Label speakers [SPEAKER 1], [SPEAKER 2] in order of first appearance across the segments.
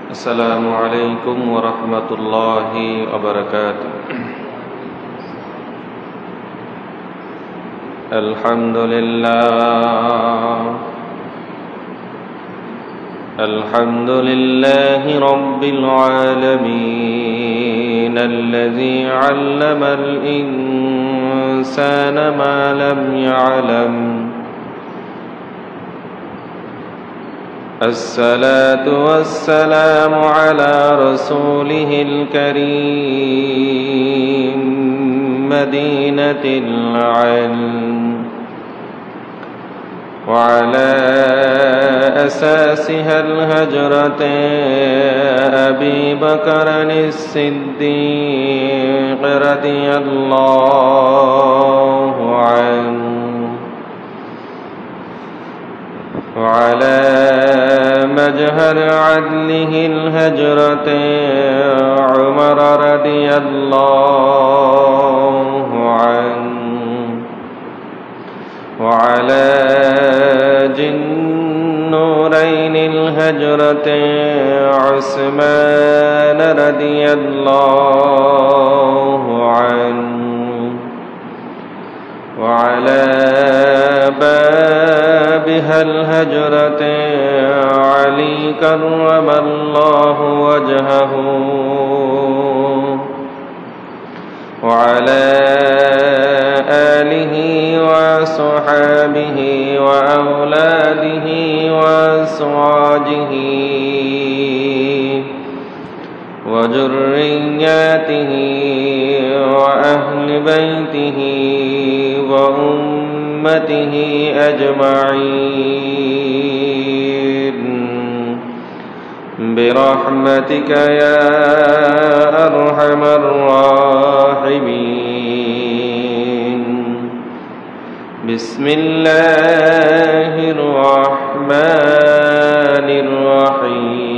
[SPEAKER 1] السلام عليكم ورحمة الله وبركاته. الحمد لله رب العالمين الذي علم الإنسان ما لم يعلم. الصلاة والسلام على رسوله الكريم مدينة العلم، وعلى أساسها الهجرة أبي بكر الصديق رضي الله عنه، وعلى مجهر عدله الهجرة عمر رضي الله عنه، وعلى جنورين الهجرة عثمان رضي الله عنه، وعلى بابها الهجرة علي كرم الله وجهه، وعلى آله وصحابه وأولاده وأزواجه وذرياته وأهل بيته وأمته أجمعين برحمتك يا أرحم الراحمين. بسم الله الرحمن الرحيم.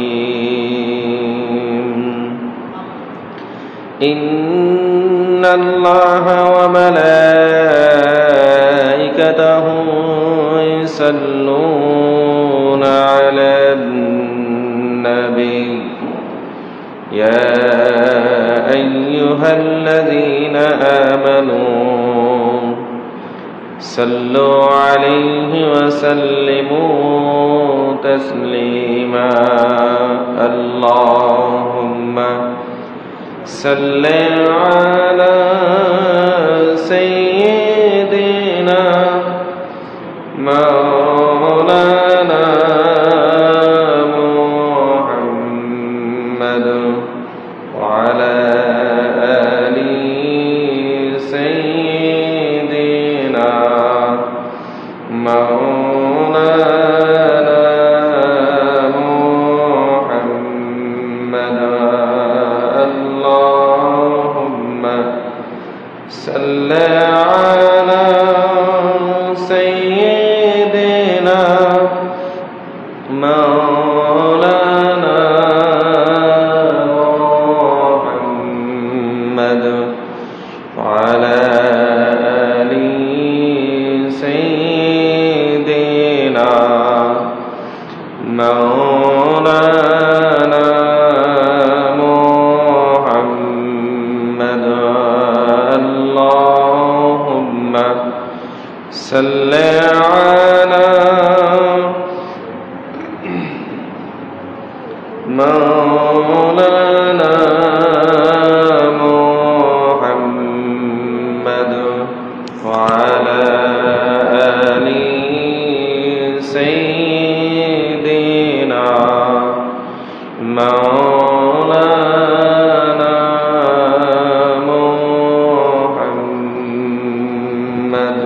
[SPEAKER 1] إن الله وملائكته يصلون على النبي يا أيها الذين آمنوا صلوا عليه وسلموا تسليما. اللهم صل على سيدنا مولانا محمد وعلى آل سيدنا مولانا محمد. اللهم صل على سيدنا مولانا محمد وعلى آل سيدنا مولانا محمد. اللهم صل على مولانا محمد وعلى آل سيدنا مولانا محمد.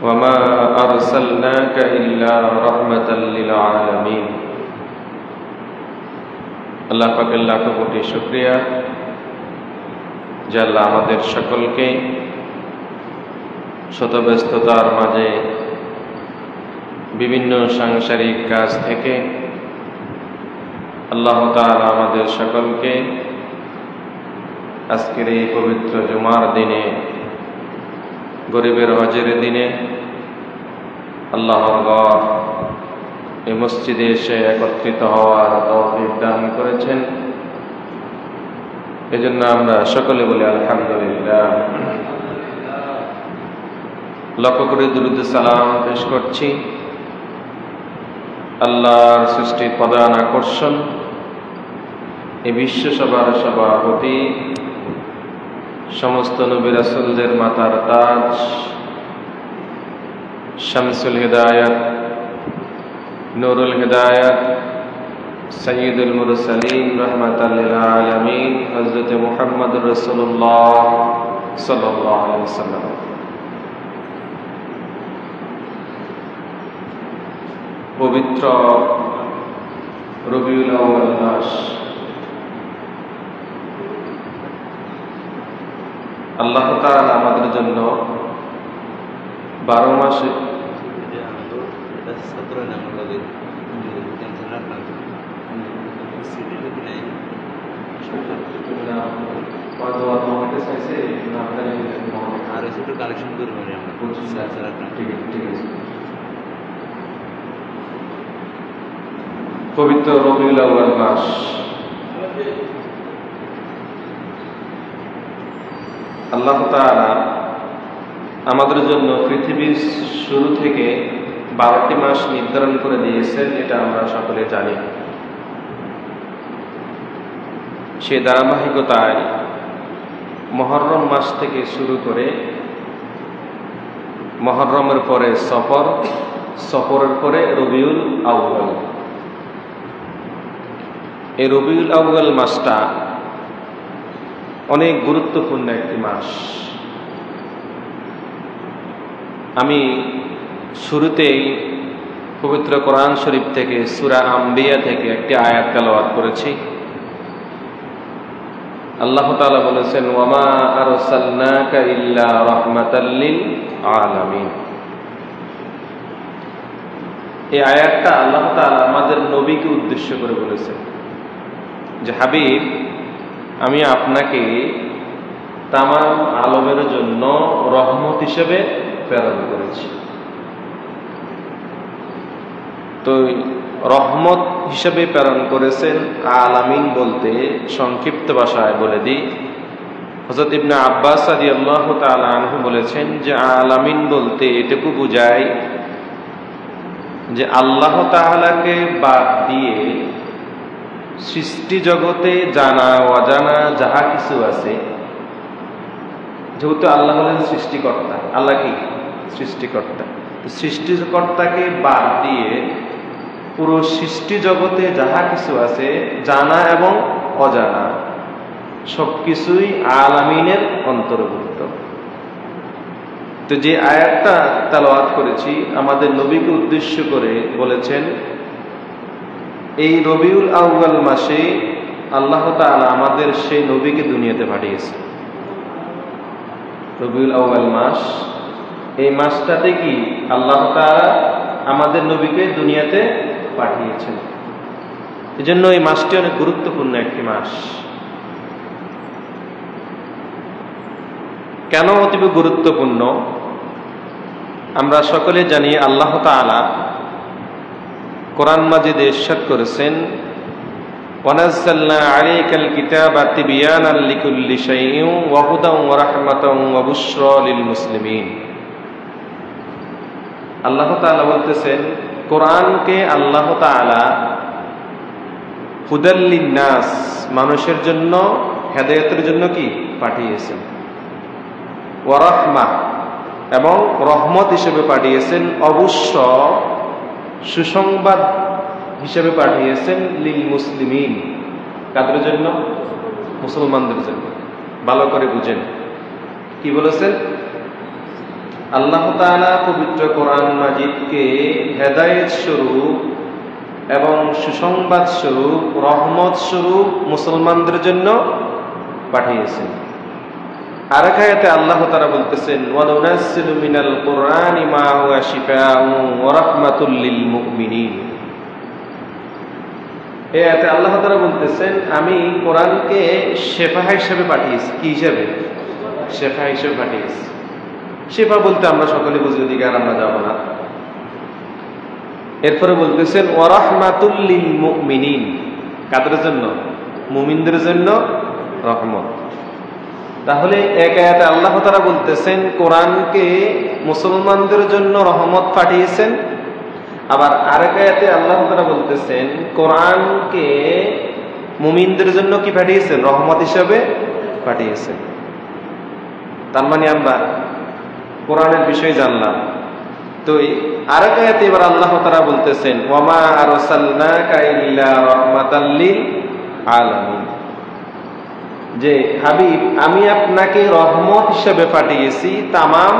[SPEAKER 1] وما أرسلناك إلا رحمة للعالمين. আল্লাহ পাকের লাখো কোটি শুকরিয়া যে আল্লাহ আমাদের সকলকে শত ব্যস্ততার মাঝে বিভিন্ন সাংসারিক কাজ থেকে আল্লাহ তাআলা আমাদের সকলকে আজকের এই পবিত্র জুমার দিনে, গরিবের হজের দিনে আল্লাহর ঘর এই মসজিদে এসে একত্রিত হওয়ার তৌফিক দান করেছেন। এজন্য আমরা সকলে বলি আলহামদুলিল্লাহ। লক্ষ্য করে দুরূদ সালাম পেশ করছি আল্লাহর সৃষ্টির প্রধান আকর্ষণ, এই বিশ্বসভার সভাপতি, সমস্ত নবী রাসূলদের মাথার তাজ, শামসুল হিদায়াত, নূরুল হিদায়াত, সাইয়্যিদুল মুরসালিন, রাহমাতাল লিল আলামিন, হযরত মুহাম্মদুর রাসূলুল্লাহ সাল্লাল্লাহু আলাইহি ওয়াসাল্লাম। পবিত্র রবিউল আউয়াল মাস, আল্লাহ তাআলা আমাদের জন্য 12 মাসে পবিত্র রবিউল আউয়াল মাস, আল্লাহ তাআলা আমাদের জন্য পৃথিবীর শুরু থেকে 12টি মাস নির্ধারণ করে দিয়েছেন, এটা আমরা সকলে জানি। সে ধারাবাহিকতায় মুহররম মাস থেকে শুরু করে মুহররমের পরে সফর, সফরের পরে রবিউল আউয়াল। এই রবিউল আউয়াল মাসটা অনেক গুরুত্বপূর্ণ একটি মাস। আমি শুরুতেই পবিত্র কোরআন শরীফ থেকে সূরা আম্বিয়া থেকে একটি আয়াত তেলাওয়াত করেছি। আল্লাহ তাআলা বলেছেন, ওয়ামা আরসালনাকা ইল্লা রাহমাতাল লিল আলামিন। এই আয়াতটা আল্লাহ তাআলা আমাদের নবীকে উদ্দেশ্য করে বলেছেন যে, হাবিব, আমি আপনাকে তামাম আলমের জন্য রহমত হিসেবে প্রেরণ করেছি। তো রহমত হিসেবে প্রেরণ করেছেন। আলামিন বলতে সংক্ষিপ্ত ভাষায় বলে দিই, হযরত ইবনে আব্বাস রাদিয়াল্লাহু তাআলা আনহু বলেছেন যে আলামিন বলতে এটুকু বোঝায় যে আল্লাহ তাআলাকে বাদ দিয়ে সৃষ্টি জগতে জানা অজানা যাহা কিছু আছে, যেহেতু আল্লাহ হলেন সৃষ্টিকর্তা, আল্লাহ কি সৃষ্টিকর্তা, সৃষ্টিকর্তাকে বাদ দিয়ে পুরো সৃষ্টি জগতে যাহা কিছু আছে জানা এবং অজানা সবকিছুই আলামিনের অন্তর্ভুক্ত। তো যে আয়াতটা তেলাওয়াত করেছি আমাদের নবীকে উদ্দেশ্য করে বলেছেন, এই রবিউল আউয়াল মাসে আল্লাহ তাআলা আমাদের সেই নবীকে দুনিয়াতে পাঠিয়েছে। রবিউল আউয়াল মাস, এই মাসটাতে কি আল্লাহ তাআলা আমাদের নবীকে দুনিয়াতে পাঠিয়েছেন। এজন্য এই মাসটি অনেক গুরুত্বপূর্ণ একটি মাস। কেন অতীব গুরুত্বপূর্ণ? আমরা সকলে জানি আল্লাহ তাআলা কোরআন মাজিদে ইরশাদ করেছেন, ওয়ানাজ্জালনা আলাইকাল কিতাবা তিবয়ানাল লিকুল্লি শাইইন ওয়া হুদান ওয়া রাহমাতান ওয়া বুশরা লিল মুসলিমিন। আল্লাহ তাআলা বলতেছেন, কোরআনকে আল্লাহ তাআলা হুদাল লিন্নাস, মানুষের জন্য হেদায়েতের জন্য কি পাঠিয়েছেন, ওয়া রাহমা, এবং রহমত হিসেবে পাঠিয়েছেন, অবশ্য সুসংবাদ হিসেবে পাঠিয়েছেন লিল মুসলিমিন। কাদের জন্য? মুসলমানদের জন্য। ভালো করে বুঝেন কি বলেছেন। আল্লাহ তাআলা পবিত্র কোরআন মাজিদকে হেদায়েত স্বরূপ এবং সুসংবাদ স্বরূপ, রহমত স্বরূপ মুসলমানদের জন্য পাঠিয়েছেন। আরেক আয়াতে আল্লাহ তাআলা বলতেছেন, ওয়া নুনাজ্জিলু মিনাল কুরআনি মা হুয়া শিফাউন ওয়া রাহমাতুল লিল মুমিনিন। এই আয়াতে আল্লাহ তাআলা বলতেছেন, আমি কোরআনকে শিফা হিসেবে পাঠিয়েছি। কি হিসেবে? শিফা হিসেবে পাঠিয়েছি। শিফা বলতে আমরা সকলে বুঝি, ওদিকে আর আমরা যাব না। এরপরে বলতেছেন ওয়া রাহমাতুল লিল মুমিনিন, কাদের জন্য? মুমিনদের জন্য রহমত। তাহলে এক আয়াতে আল্লাহ তাআলা বলতেছেন কোরআনকে মুসলমানদের জন্য রহমত পাঠিয়েছেন, আবার আরেক আয়াতে আল্লাহ তাআলা বলতেছেন কোরআনকে মুমিনদের জন্য কি পাঠিয়েছেন? রহমত হিসেবে পাঠিয়েছেন। তার মানে আমরা কোরআনের বিষয় জানলাম। তো আরেক আয়াতে এবার আল্লাহ তাআলা বলতেছেন ওয়ামা আরসালনাকা ইল্লা রাহমাতাল লিল আলামিন, যে হাবিব আমি আপনাকে রহমত হিসেবে পাঠিয়েছি তামাম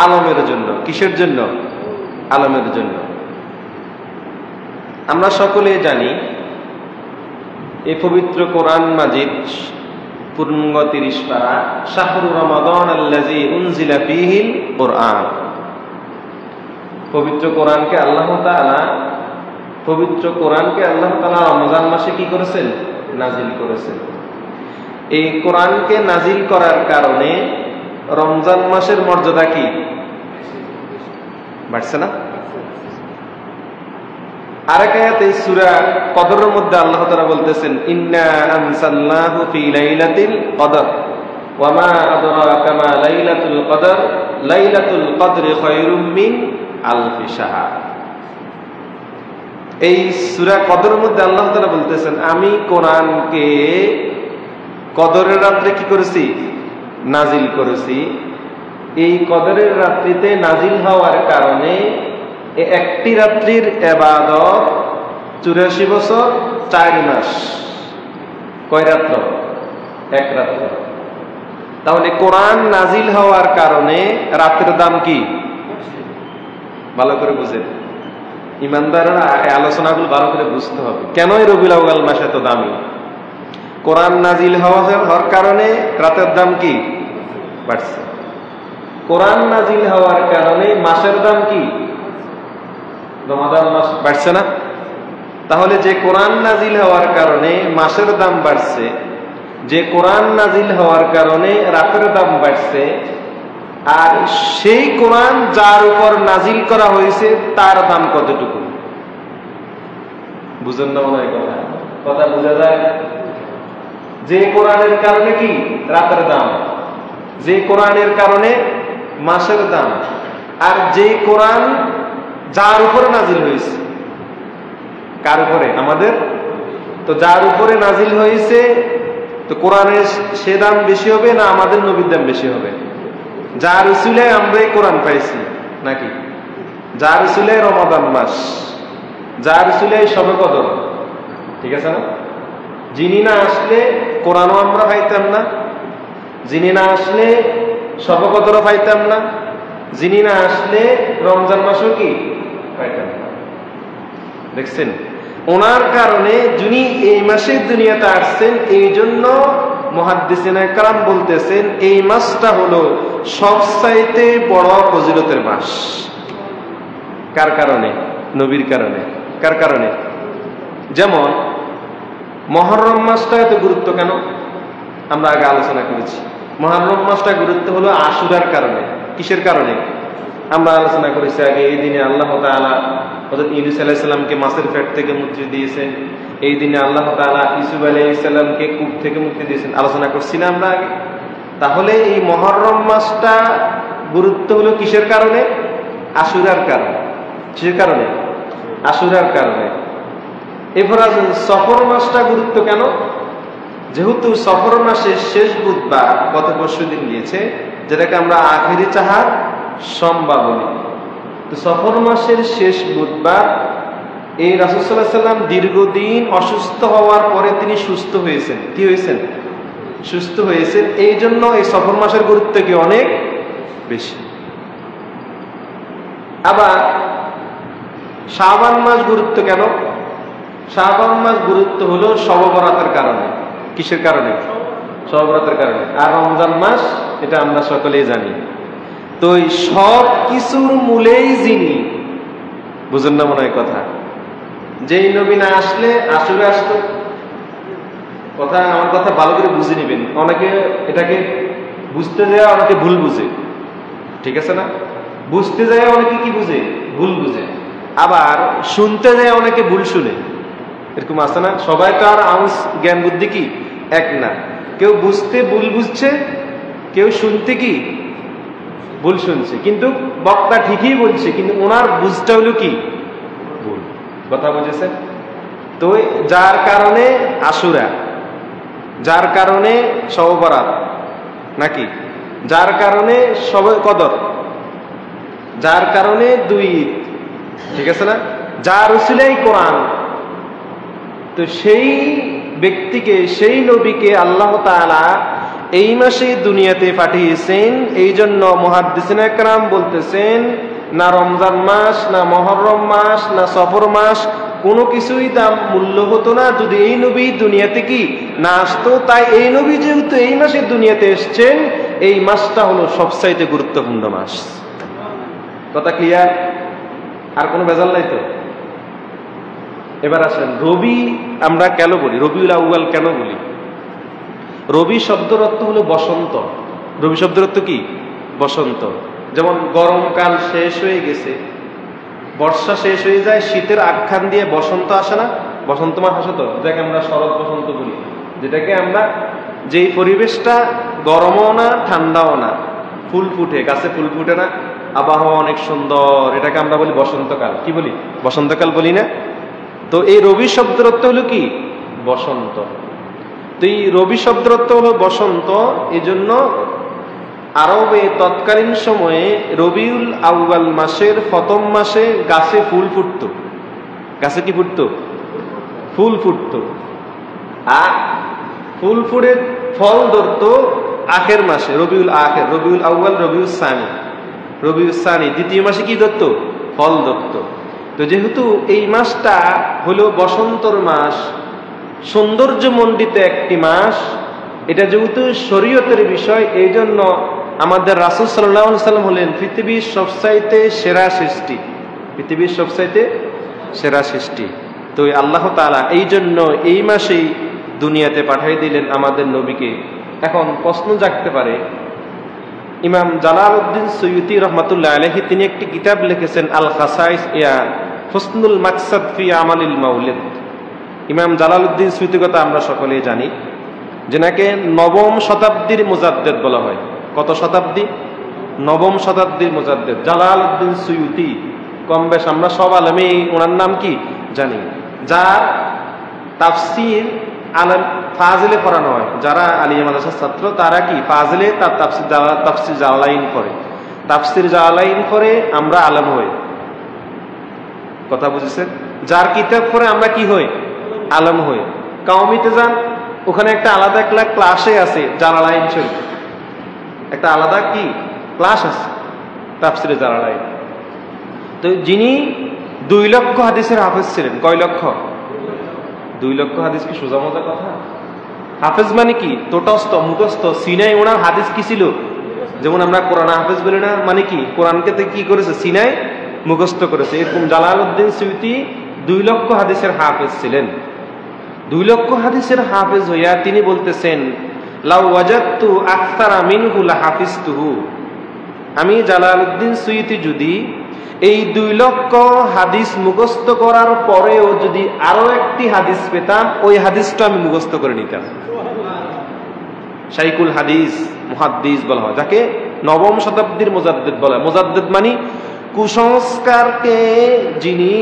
[SPEAKER 1] আলমের জন্য। কিসের জন্য? আলমের জন্য। আমরা সকলে জানি এই পবিত্র কোরআন মাজিদ পূর্ণাঙ্গ 30 পারা, শাহরু রমাদান আল্লাযী উনজিলা ফীহিল কুরআন। পবিত্র কোরআনকে আল্লাহ তাআলা রমজান মাসে কি করেছেন? নাজিল করেছেন। এই কোরআনকে নাজিল করার কারণে রমজান মাসের মর্যাদা কি বাড়ছে না? আরেক আয়াতে সূরা কদরের মধ্যে আল্লাহ তাআলা বলতেছেন ইন্না আনসালনাহু ফি লাইলাতিল কদর ওয়া মা আদরাকা মা লাইলাতুল কদর লাইলাতুল কদরি খায়রুম মিন আলফি শাহর। এই সূরা কদরের মধ্যে আল্লাহ তাআলা বলতেছেন আমি কোরআনকে কদরের রাত্রে কি করেছি? নাজিল করেছি। এই কদরের রাত্রিতে নাজিল হওয়ার কারণে একটি রাত্রির ইবাদত 84 বছর 4 মাস। কয় রাত্র? এক রাত্র। তাহলে কোরআন নাজিল হওয়ার কারণে রাতের দাম কি? ভালো করে বুঝেন ইমানদাররা, এই আলোচনাগুলো ভালো করে বুঝতে হবে। কেন এই রবিউল আউয়াল মাস এত দামি? কোরআন নাজিল হওয়ার কারণে রাতের দাম কি বাড়ছে। কোরআন নাজিল হওয়ার কারণে মাসের দাম কি? রমাদান মাস বাড়ছে না? তাহলে যে কোরআন নাজিল হওয়ার কারণে মাসের দাম বাড়ছে, যে কোরআন নাজিল হওয়ার কারণে রাতের দাম বাড়ছে, আর সেই কোরআন যার উপর নাজিল করা হয়েছে তার দাম কতটুকু? বুঝেন না মনে হয় কথা বোঝা যায়? যে কোরআনের কারণে কি রাতের দাম, যে কোরআনের কারণে মাসের দাম, আর যে কোরআন যার উপরে নাজিল হয়েছে। কার উপরে? আমাদের। তো যার উপরে নাজিল হয়েছে তো কোরআনের সে দাম বেশি হবে না আমাদের নবীর দাম বেশি হবে? যার উসিলায় আমরা এই কোরআন পাইছি নাকি? যার উসিলায় রমাদান মাস, যার উসিলায় শবে কদর, ঠিক আছে না? যিনি না আসলে কোরআনও আমরা পাইতাম না, যিনি না আসলে শবে কদরও পাইতাম না, যিনি না আসলে রমজান মাসও কি পাইতাম না। দেখছেন, ওনার কারণে যিনি এই মাসে দুনিয়াতে আসছেন, এই জন্য মুহাদ্দিসিনে কেরাম বলতেছেন এই মাসটা হলো সবচাইতে বড় ফজিলতের মাস। কার কারণে? নবীর কারণে। কার কারণে? যেমন মুহররম মাসটা এত গুরুত্ব কেন আমরা আগে আলোচনা করেছি। মুহররম মাসটা গুরুত্ব হলো আশুরার কারণে। কিসের কারণে? আমরা আলোচনা করেছি আগে। এই দিনে আল্লাহ তাআলা হযরত ইউনূস আলাইহিস সালামকে মাছের পেট থেকে মুক্তি দিয়েছেন। এই দিনে আল্লাহ তাআলা ইউসুফ আলাইহিস সালামকে কূপ থেকে মুক্তি দিয়েছেন। আলোচনা করছি না আমরা আগে? তাহলে এই মুহররম মাসটা গুরুত্ব হলো কিসের কারণে? আশুরার কারণে। কিসের কারণে? আশুরার কারণে। এরপর সফর মাসটা গুরুত্ব কেন? যেহেতু সফর মাসের শেষ বুধবার গত পরশুদিন গিয়েছে, যেটাকে আমরা আখিরি চাহার সোমবার বলি। তো সফর মাসের শেষ বুধবার এই রাসূল সাল্লাল্লাহু আলাইহি ওয়াসাল্লাম দীর্ঘদিন অসুস্থ হওয়ার পরে তিনি সুস্থ হয়েছেন। কি হয়েছেন? সুস্থ হয়েছেন। এই জন্য এই সফর মাসের গুরুত্ব কি অনেক বেশি। আবার শাবান মাস গুরুত্ব কেন? শাবান মাস গুরুত্ব হলো শবে বরাতের কারণে। কিসের কারণে? শবে বরাতের কারণে। আর রমজান মাস, এটা আমরা সকলেই জানি। তো এই সব কিছুর মূলেই যিনি, বুঝেন না মনে হয় কথা, যেই নবী না আসলে আশুরা আসতো। কথা, আমার কথা ভালো করে বুঝে নিবেন। অনেকে এটাকে বুঝতে যায়, অনেকে ভুল বুঝে। ঠিক আছে না? বুঝতে যায় অনেকে কি বুঝে? ভুল বুঝে। আবার শুনতে যায় অনেকে ভুল শুনে, এরকম আছে না? সবাই তো আর আউন্স জ্ঞান বুদ্ধি কি এক না। কেউ বুঝতে ভুল বুঝছে, কেউ শুনতে কি ভুল শুনছে, কিন্তু বক্তা ঠিকই বলছে, কিন্তু ওনার বুঝটা হলো কি ভুল। কথা বুঝেছেন তো? যার কারণে আশুরা, যার কারণে শবে বরাত, নাকি যার কারণে শবে কদর, যার কারণে দুই ঈদ, ঠিক আছে না? যার উসিলাই কোরআন। তো সেই ব্যক্তিকে, সেই নবীকে আল্লাহ তাআলা এই মাসে দুনিয়াতে পাঠিয়েছেন। এই জন্য মুহাদ্দিসিন একরাম বলতেছেন, না রমজান মাস, না মুহররম মাস, না সফর মাস, কোনো কিছুই দাম মূল্য হতো না যদি এই নবী দুনিয়াতে কি না আসতো। তাই এই নবী যেহেতু এই মাসে দুনিয়াতে এসছেন, এই মাসটা হলো সবচাইতে গুরুত্বপূর্ণ মাস। কথা ক্লিয়ার? আর কোনো ভেজাল নাই তো? এবার আসেন, রবি আমরা কেন বলি, রবিউল আউয়াল কেন বলি? রবি শব্দের অর্থ হলো বসন্ত। রবি শব্দের অর্থ কি? বসন্ত। যেমন গরমকাল শেষ হয়ে গেছে, বর্ষা শেষ হয়ে যায়, শীতের আখ্যান দিয়ে বসন্ত আসে না? বসন্ত মাস আসে তো, যেটাকে আমরা শরৎ বসন্ত বলি, যেটাকে আমরা, যেই পরিবেশটা গরমও না ঠান্ডাও না, ফুল ফুটে, গাছে ফুল ফুটে না, আবহাওয়া অনেক সুন্দর, এটাকে আমরা বলি বসন্তকাল। কি বলি? বসন্তকাল বলি না? তো এই রবি শব্দের অর্থ হলো কি? বসন্ত। তো এই রবি শব্দের অর্থ হলো বসন্ত। এই জন্য আরবে তৎকালীন সময়ে রবিউল আউয়াল মাসের প্রথম মাসে গাছে ফুল ফুটত। গাছে কি ফুটত? ফুল ফুটত। আর ফুল ফুটে ফল ধরত আখের মাসে, রবিউল আখের, রবিউল আউয়াল, রবিউল সানি, রবিউল সানি দ্বিতীয় মাসে কি ধরত? ফল ধরত। তো যেহেতু এই মাসটা হলো বসন্তর মাস, সৌন্দর্যমণ্ডিত একটি মাস, এটা যেহেতু শরীয়তের বিষয়, এই জন্য আমাদের রাসূল সাল্লাল্লাহু আলাইহি ওয়াসাল্লাম হলেন পৃথিবীর সবচাইতে সেরা সৃষ্টি, পৃথিবীর সবচাইতে সেরা সৃষ্টি। তো আল্লাহ তাআলা এই জন্য এই মাসেই দুনিয়াতে পাঠিয়ে দিলেন আমাদের নবীকে। এখন প্রশ্ন জাগতে পারে, ইমাম জালালউদ্দিন সুয়ুতি রহমাতুল্লাহ আলাইহি তিনি একটি কিতাব লিখেছেন, আল খাসাইস ইয়া হুসনুল মাকসাদ ফি আমালিল মাউলিদ। ইমাম জালালউদ্দিন সুয়ুতির কথা আমরা সকলেই জানি, যেনাকে নবম শতাব্দীর মুজাদ্দেদ বলা হয়। কত শতাব্দী? নবম শতাব্দীর মুজাদ্দেদ জালালউদ্দিন সুয়ুতি। কম বেশ আমরা সব আলেমে ওনার নাম কি জানি। যার তাফসির আলেম ফাজিলে পড়ানো হয়, যারা আলিয়া মাদ্রাসার ছাত্র তারা কি ফাজিলে তার তাফসির জালালাইন করে, তাফসির জালালাইন করে আমরা আলেম হই। কথা বুঝেছেন? যার কিতাব পড়ে আমরা কি হই? আলেম হই। কাউমিতে যান, ওখানে একটা আলাদা ক্লাসে আছে জালালাইন শরীফ, একটা আলাদা কি ক্লাস আছে তাফসিরে জালালাইন। তো যিনি 2 লক্ষ হাদিসের হাফেজ ছিলেন। কয় লক্ষ? 2 লক্ষ হাদিস কি সোজা মজা কথা? হাফেজ মানে কি? তোটস্থ, মুখস্থ। সিনাই ওনার হাদিস কি ছিল? যেমন আমরা কোরআন হাফেজ বলি না, মানে কি কোরআনকে কি করেছে? সিনাই মুখস্থ করেছে। এরকম জালালউদ্দিন সুয়ুতি 2 লক্ষ হাদিসের হাফেজ ছিলেন। 2 লক্ষ হাদিসের হাফেজ হইয়া তিনি বলতেছেন, লাউ ওয়াজাদতু আকসারা মিনহু লাহাফিজতুহু। আমি জালালউদ্দিন সুয়ুতি যদি এই 2 লক্ষ হাদিস মুখস্থ করার পরেও যদি আরো একটি হাদিস পেতাম, ওই হাদিসটা আমি মুখস্থ করে নিতাম। শাইখুল হাদিস, মুহাদ্দিস বলা হয়, যাকে নবম শতাব্দীর মুজাদ্দিদ বলা হয়। মুজাদ্দিদ মানে কুসংস্কারকে যিনি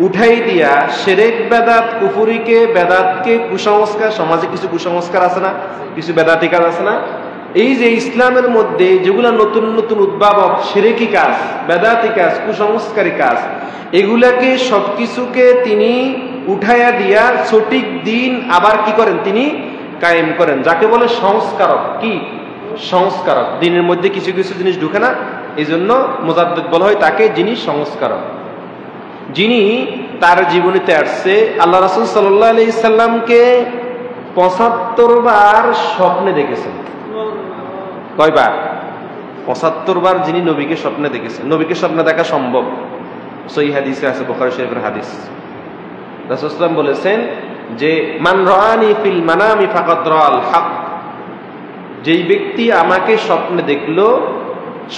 [SPEAKER 1] উঠাই দিয়া শিরক বেদাত কুফরিকে বেদাতকে কুসংস্কার, সমাজে কিছু কুসংস্কার আছে না, কিছু বেদাতি কাজ আছে না, এই যে ইসলামের মধ্যে যেগুলা নতুন নতুন উদ্ভাবক শিরকি কাজ, বেদাতি কাজ, কুসংস্কারী কাজ, এগুলাকে সবকিছুকে তিনি উঠাইয়া দিয়া সঠিক দিন আবার কি করেন? তিনি কায়েম করেন, যাকে বলে সংস্কারক। কি সংস্কারক? দিনের মধ্যে কিছু কিছু জিনিস ঢুকে না, এই জন্য মুজাদ্দিদ বলা হয় তাকে, যিনি সংস্কারক, যিনি তার জীবনীতে আসছে আল্লাহ রাসূল সাল্লাল্লাহু আলাইহি সাল্লামকে ৭৫ বার স্বপ্নে দেখেছেন। কয়বার? ৭৫ বার যিনি নবীকে স্বপ্নে দেখেছেন। নবীকে স্বপ্নে দেখা সম্ভব, সহিহ হাদিসে আছে, বুখারী শরীফের হাদিস। রাসূল সাল্লাল্লাহু আলাইহি ওয়াসাল্লাম বলেছেন যে মান রাআনি ফিল মানামি ফাকাদ রাআল হক। যেই ব্যক্তি আমাকে স্বপ্নে দেখলো,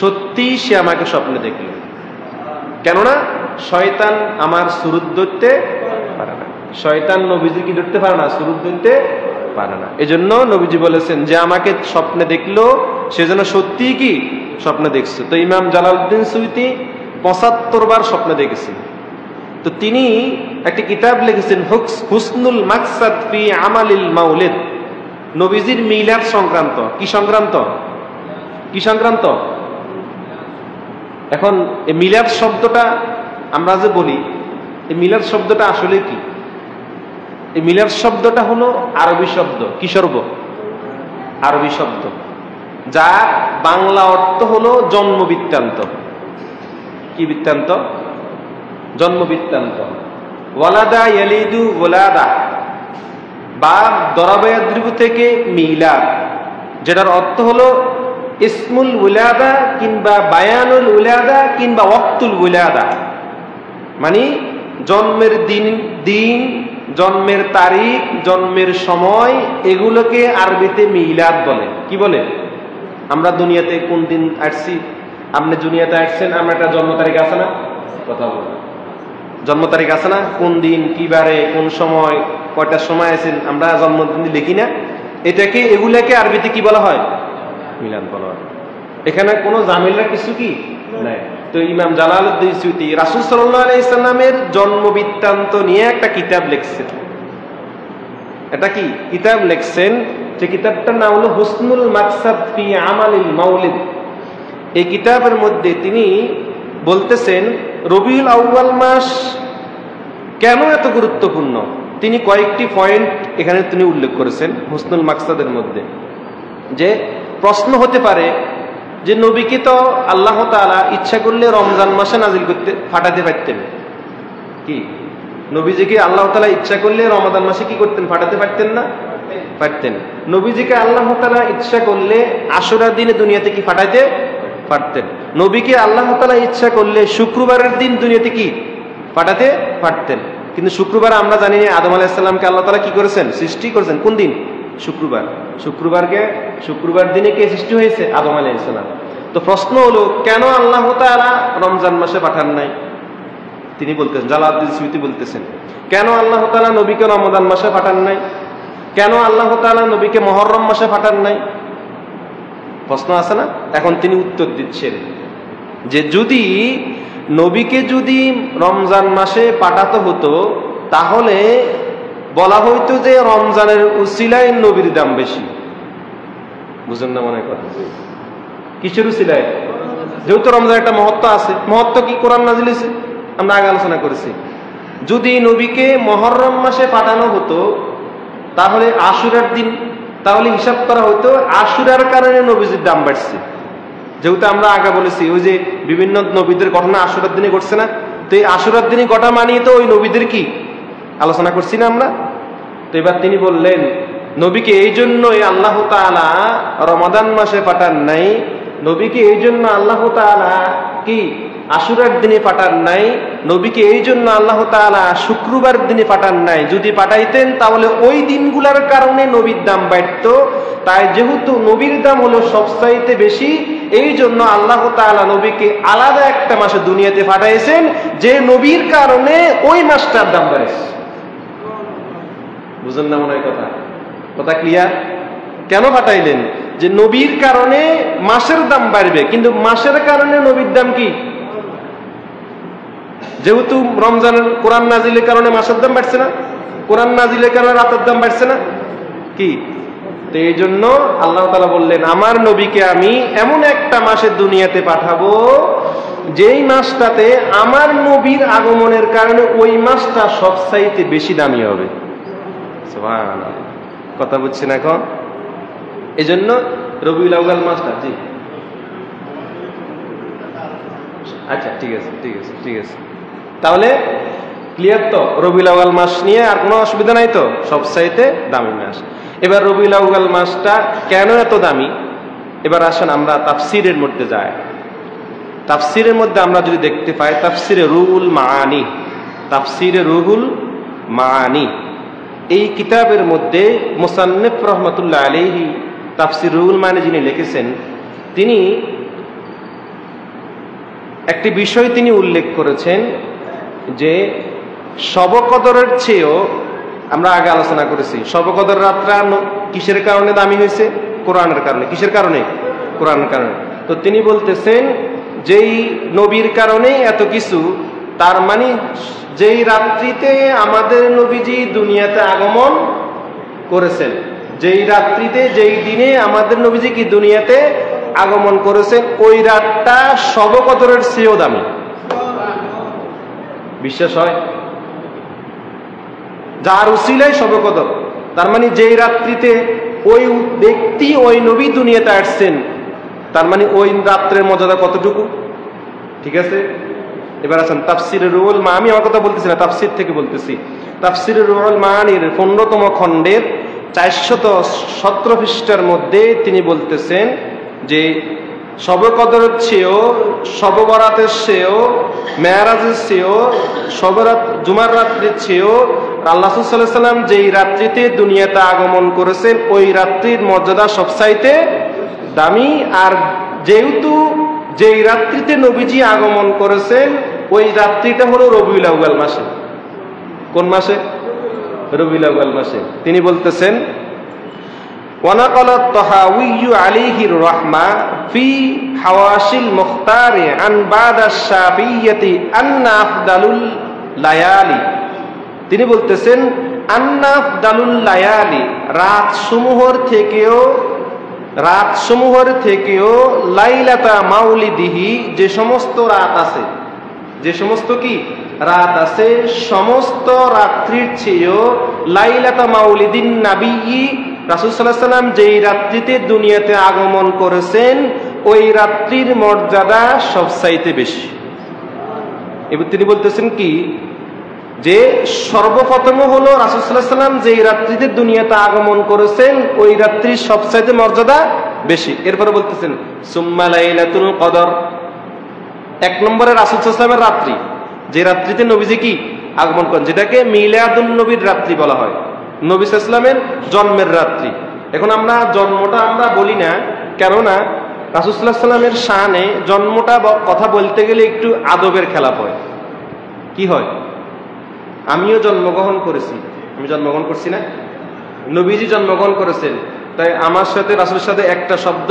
[SPEAKER 1] সত্যি সে আমাকে স্বপ্নে দেখলো। কেননা শয়তান আমার সুরত ধরতে পারে না। শয়তান নবীজি কি ধরতে পারে না, সুরত ধরতে পারে না। এজন্য নবীজি বলেছেন যে আমাকে স্বপ্নে দেখলো সে যেন সত্যিই কি স্বপ্নে দেখছে। তো ইমাম জালালউদ্দিন সুয়ুতী ৭৫ বার স্বপ্নে দেখেছেন। তো তিনি একটি কিতাব লিখেছেন হুসনুল মাকসাদ ফি আমালিল মাউলিদ, নবীজির মিলাদ সংক্রান্ত। কি সংক্রান্ত? কি সংক্রান্ত? এখন এই মিলাদ শব্দটা আমরা যে বলি, এই মিলাদ শব্দটা আসলে কি? এই মিলাদ শব্দটা হলো আরবি শব্দ। কি শব্দ? আরবি শব্দ, যার বাংলা অর্থ হলো জন্ম বৃত্তান্ত। কি বৃত্তান্ত? জন্ম বৃত্তান্ত। ওয়ালাদা ইয়ালিদু ওয়ালাদা, বা দরাবা ইয়াদরিবু থেকে মিলাদ, যেটার অর্থ হলো ইসমুল উলাদা কিংবা বায়ানুল উলাদা কিংবা ওয়াক্তুল উলাদা, মানে জন্মের দিন, জন্মের তারিখ, জন্মের সময়, এগুলোকে আরবিতে মিলাদ বলে। কি বলে? আমরা দুনিয়াতে কোন দিন আসছি, আপনি দুনিয়াতে আসছেন, আমরা একটা জন্ম তারিখ আছে না? কথা বলবো, জন্ম তারিখ আছে না? কোন দিন, কি বারে, কোন সময়, কয়টার সময় আছেন, আমরা জন্মদিন লিখি না? এটাকে, এগুলাকে আরবিতে কি বলা হয়? মিলাদ বলা হয়। এখানে কোনো ঝামেলা কিছু কি নাই। তো ইমাম জালালউদ্দিন সুয়ুতী রাসূল সাল্লাল্লাহু আলাইহি সাল্লামের জন্ম বৃত্তান্ত নিয়ে একটা কিতাব লিখছেন। এটা কি কিতাব লিখছেন? যে কিতাবটার নাম হলো হুসনুল মাকসাদ ফি আমালিল মাউলিদ। এই কিতাবের মধ্যে তিনি বলতেছেন রবিউল আউয়াল মাস কেন এত গুরুত্বপূর্ণ, তিনি কয়েকটি পয়েন্ট এখানে তিনি উল্লেখ করেছেন হুসনুল মাকসাদের মধ্যে। যে প্রশ্ন হতে পারে যে নবীকে তো আল্লাহ তাআলা ইচ্ছা করলে রমজান মাসে নাজিল করতে ফাটাতে পারতেন। কি নবীজিকে আল্লাহ তাআলা ইচ্ছা করলে রমাদান মাসে কি করতেন? ফাটাতে পারতেন না? পারতেন। নবীজিকে আল্লাহ তাআলা ইচ্ছা করলে আশুরার দিনে দুনিয়াতে কি ফাটাইতে পারতেন। নবীকে আল্লাহ তাআলা ইচ্ছা করলে শুক্রবারের দিন দুনিয়াতে কি ফাটাতে পারতেন। কিন্তু শুক্রবার আমরা জানি না আদম আলাইহিস সালামকে আল্লাহ তাআলা কি করেছেন? সৃষ্টি করেছেন। কোন দিন? শুক্রবার। শুক্রবার দিনে কে সৃষ্টি হয়েছে? আদম আলাইহিস সালাম। তো প্রশ্ন হলো কেন আল্লাহ তাআলা রমজান মাসে পাঠান নাই? তিনি বলতেছেন, জালালউদ্দিন সুয়ুতী বলতেছেন, কেন আল্লাহ তাআলা নবীকে রমজান মাসে পাঠান নাই? কেন আল্লাহ তাআলা নবীকে মুহররম মাসে পাঠান নাই? প্রশ্ন আছে না? এখন তিনি উত্তর দিচ্ছেন যে যদি নবীকে যদি রমজান মাসে পাঠাতে হতো তাহলে বলা হইতো যে রমজানের উসিলায় নবীর দাম বেশি। বুঝেন না মনে করেন? কিসের উসিলায়? যেহেতু রমজানের একটা মহত্ব আছে। মহত্ব কি? কোরআন নাজিল হয়েছে, আমরা আগে আলোচনা করেছি। যদি নবীকে মুহররম মাসে পাঠানো হতো তাহলে আশুরার দিন, তাহলে হিসাব করা হতো আশুরার কারণে নবীজির দাম বাড়ছে। যেহেতু আমরা আগে বলেছি ওই যে বিভিন্ন নবীদের ঘটনা আশুরার দিনে ঘটছে না, তো এই আশুরার দিনে ঘটা মানিয়ে তো ওই নবীদের কি আলোচনা করছি না আমরা। তো এবার তিনি বললেন নবীকে এই জন্যই আল্লাহ তাআলা রমাদান মাসে পাঠান নাই, নবীকে এই জন্য আল্লাহ তাআলা কি আশুরার দিনে পাঠান নাই, নবীকে এই জন্য আল্লাহ তাআলা শুক্রবার দিনে পাঠান নাই। যদি পাঠাইতেন তাহলে ওই দিনগুলোর কারণে নবীর দাম বাড়তো। তাই যেহেতু নবীর দাম হলো সবচাইতে বেশি, এই জন্য আল্লাহ তাআলা নবীকে আলাদা একটা মাসে দুনিয়াতে পাঠাইছেন, যে নবীর কারণে ওই মাসটার দাম বাড়ছে। বুঝলেন না মনে হয়? কথা ক্লিয়ার? কেন পাঠাইলেন? যে নবীর কারণে মাসের দাম বাড়বে, কিন্তু মাসের কারণে নবীর দাম কি? যেহেতু রমজানের কোরআন নাজিলের কারণে মাসের দাম বাড়ছে না, কোরআন নাজিলের কারণে রাতের দাম বাড়ছে না কি? তো এই জন্য আল্লাহ তাআলা বললেন আমার নবীকে আমি এমন একটা মাসে দুনিয়াতে পাঠাবো যেই মাসটাতে আমার নবীর আগমনের কারণে ওই মাসটা সবচাইতে বেশি দামি হবে। সুবহানাল্লাহ, কথা বুঝছেন এখন? এই জন্য রবিউল আউয়াল মাসটা, জি আচ্ছা ঠিক আছে তাহলে ক্লিয়ার তো? রবিউল আউয়াল মাস নিয়ে আর কোনো অসুবিধা নাই তো? সবচাইতে দামি মাস। এবার রবিউল আউয়াল মাসটা কেন এত দামি? এবার আসেন আমরা তাফসিরের মধ্যে যাই। তাফসিরের মধ্যে আমরা যদি দেখতে পাই তাফসিরে রুহুল মাআনি, এই কিতাবের মধ্যে মুসান্নিফ রহমাতুল্লাহ আলাইহি তাফসির রুহুল মাআনি যিনি লিখেছেন, তিনি একটি বিষয় তিনি উল্লেখ করেছেন যে শবে কদরের চেয়েও, আমরা আগে আলোচনা করেছি, শবে কদর রাতটা কিসের কারণে দামি হয়েছে? কোরআনের কারণে। কিসের কারণে? কোরআনের কারণে। তো তিনি বলতেছেন যেই নবীর কারণে এত কিছু, তার মানে যেই রাত্রিতে আমাদের নবীজি দুনিয়াতে আগমন করেছেন, যেই রাত্রিতে যেই দিনে আমাদের নবীজি কি দুনিয়াতে আগমন করেছেন, ওই রাতটা শবে কদরের চেয়েও দামি। বিশ্বাস হয়? যার উসিলায় শবে কদর, তার মানে যেই রাত্রিতে ওই ব্যক্তি ওই নবী দুনিয়াতে আসছেন, তার মানে ওই রাত্রের মর্যাদা কতটুকু? ঠিক আছে, এবার আসেন তাফসিরে রুহুল মাআনি। আমি আমার কথা বলতেছি না, তাফসির থেকে বলতেছি। তাফসিরে রুহুল মাআনির 15তম খণ্ডের 417 পৃষ্ঠার মধ্যে তিনি বলতেছেন যে শবে কদরের চেয়েও, শবে বরাতের চেয়েও, মেরাজের চেয়েও, জুমার রাত্রির চেয়েও আল্লাহ সাল্লাল্লাহু আলাইহি ওয়াসাল্লাম যেই রাত্রিতে দুনিয়াতে আগমন করেছেন, ওই রাত্রির মর্যাদা সবচাইতে দামি। আর যেহেতু যেই রাত্রিতে নবীজি আগমন করেছেন, ওই রাত্রিটা হলো রবিউল আউয়াল মাসে। কোন মাসে? রবিউল আউয়াল মাসে। তিনি বলতেছেন ওয়ানাকালাত তাহাউয়্যু আলাইহির রাহমা ফি হাওয়াশিল মুখতারি আন বাদা শাফিয়্যতি আন্না আফদালুল লায়ালি। তিনি বলতেছেন আন্না আফদালুল লায়ালি, রাতসমূহের থেকেও লাইলাতা মাউলিদিহি, যে সমস্ত রাত আছে, যে সমস্ত কি রাত আছে, সমস্ত রাত্রির চেয়েও লাইলাতা মাউলিদিন নাবিয়্যি, রাসূল সাল্লাল্লাহু আলাইহি ওয়াসাল্লাম যেই রাত্রিতে দুনিয়াতে আগমন করেছেন, ওই রাত্রির মর্যাদা সবচাইতে বেশি। এবার তিনি বলতেছেন কি, যে সর্বপ্রথম হলো রাসূল সাল্লাল্লাহু আলাইহি ওয়াসাল্লাম যেই রাত্রিতে দুনিয়াতে আগমন করেছেন, ওই রাত্রির সবচাইতে মর্যাদা বেশি। এরপরে বলতেছেন সুম্মা লাইলাতুল কদর, এক নম্বরে রাসূল সাল্লাল্লাহু আলাইহি ওয়াসাল্লামের রাত্রি, যে রাত্রিতে নবীজি কি আগমন করেন, যেটাকে মিলাদুন নবীর রাত্রি বলা হয়, নবী সাল্লাল্লাহু আলাইহি ওয়াসাল্লামের জন্মের রাত্রি। এখন আমরা জন্মটা আমরা বলি না, কেননা রাসূল সাল্লাল্লাহু আলাইহি ওয়াসাল্লামের শানে জন্মটা কথা বলতে গেলে একটু আদবের খেলাপ হয়। কি হয়? আমিও জন্মগ্রহণ করেছি, আমি জন্মগ্রহণ করছি না, নবীজি জন্মগ্রহণ করেছেন, তাই আমার সাথে রাসূলের সাথে একটা শব্দ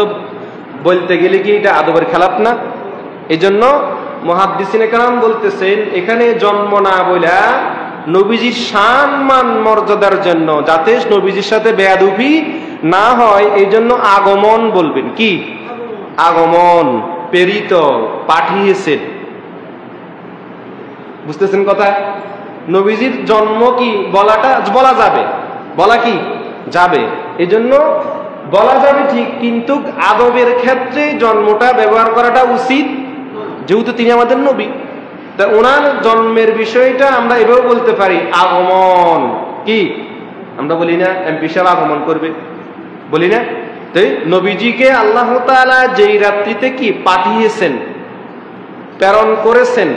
[SPEAKER 1] বলতে গেলে কি এটা আদবের খেলাপ না? এই জন্য মুহাদ্দিসিনে কেরাম বলতেছেন, এখানে জন্ম না বইলা নবীজির শান মান মর্যাদার জন্য, যাতে নবীজির সাথে বেয়াদবি না হয়, এই জন্য আগমন বলবেন। কি আগমন? প্রেরিত, পাঠিয়েছেন। বুঝতেছেন কথা? নবীজির জন্ম কি বলাটা বলা যাবে, বলা কি যাবে, এই জন্য বলা যাবে ঠিক, কিন্তু আদবের ক্ষেত্রে জন্মটা ব্যবহার করাটা উচিত, যেহেতু তিনি আমাদের নবী। তা ওনার জন্মের বিষয়টা আমরা এভাবে বলতে পারি আগমন। কি আমরা বলি না এমপি সাহেব আগমন করবে, বলি না? তাই নবীজিকে আল্লাহ তাআলা যেই রাত্রিতে কি পাঠিয়েছেন, প্রেরণ করেছেন,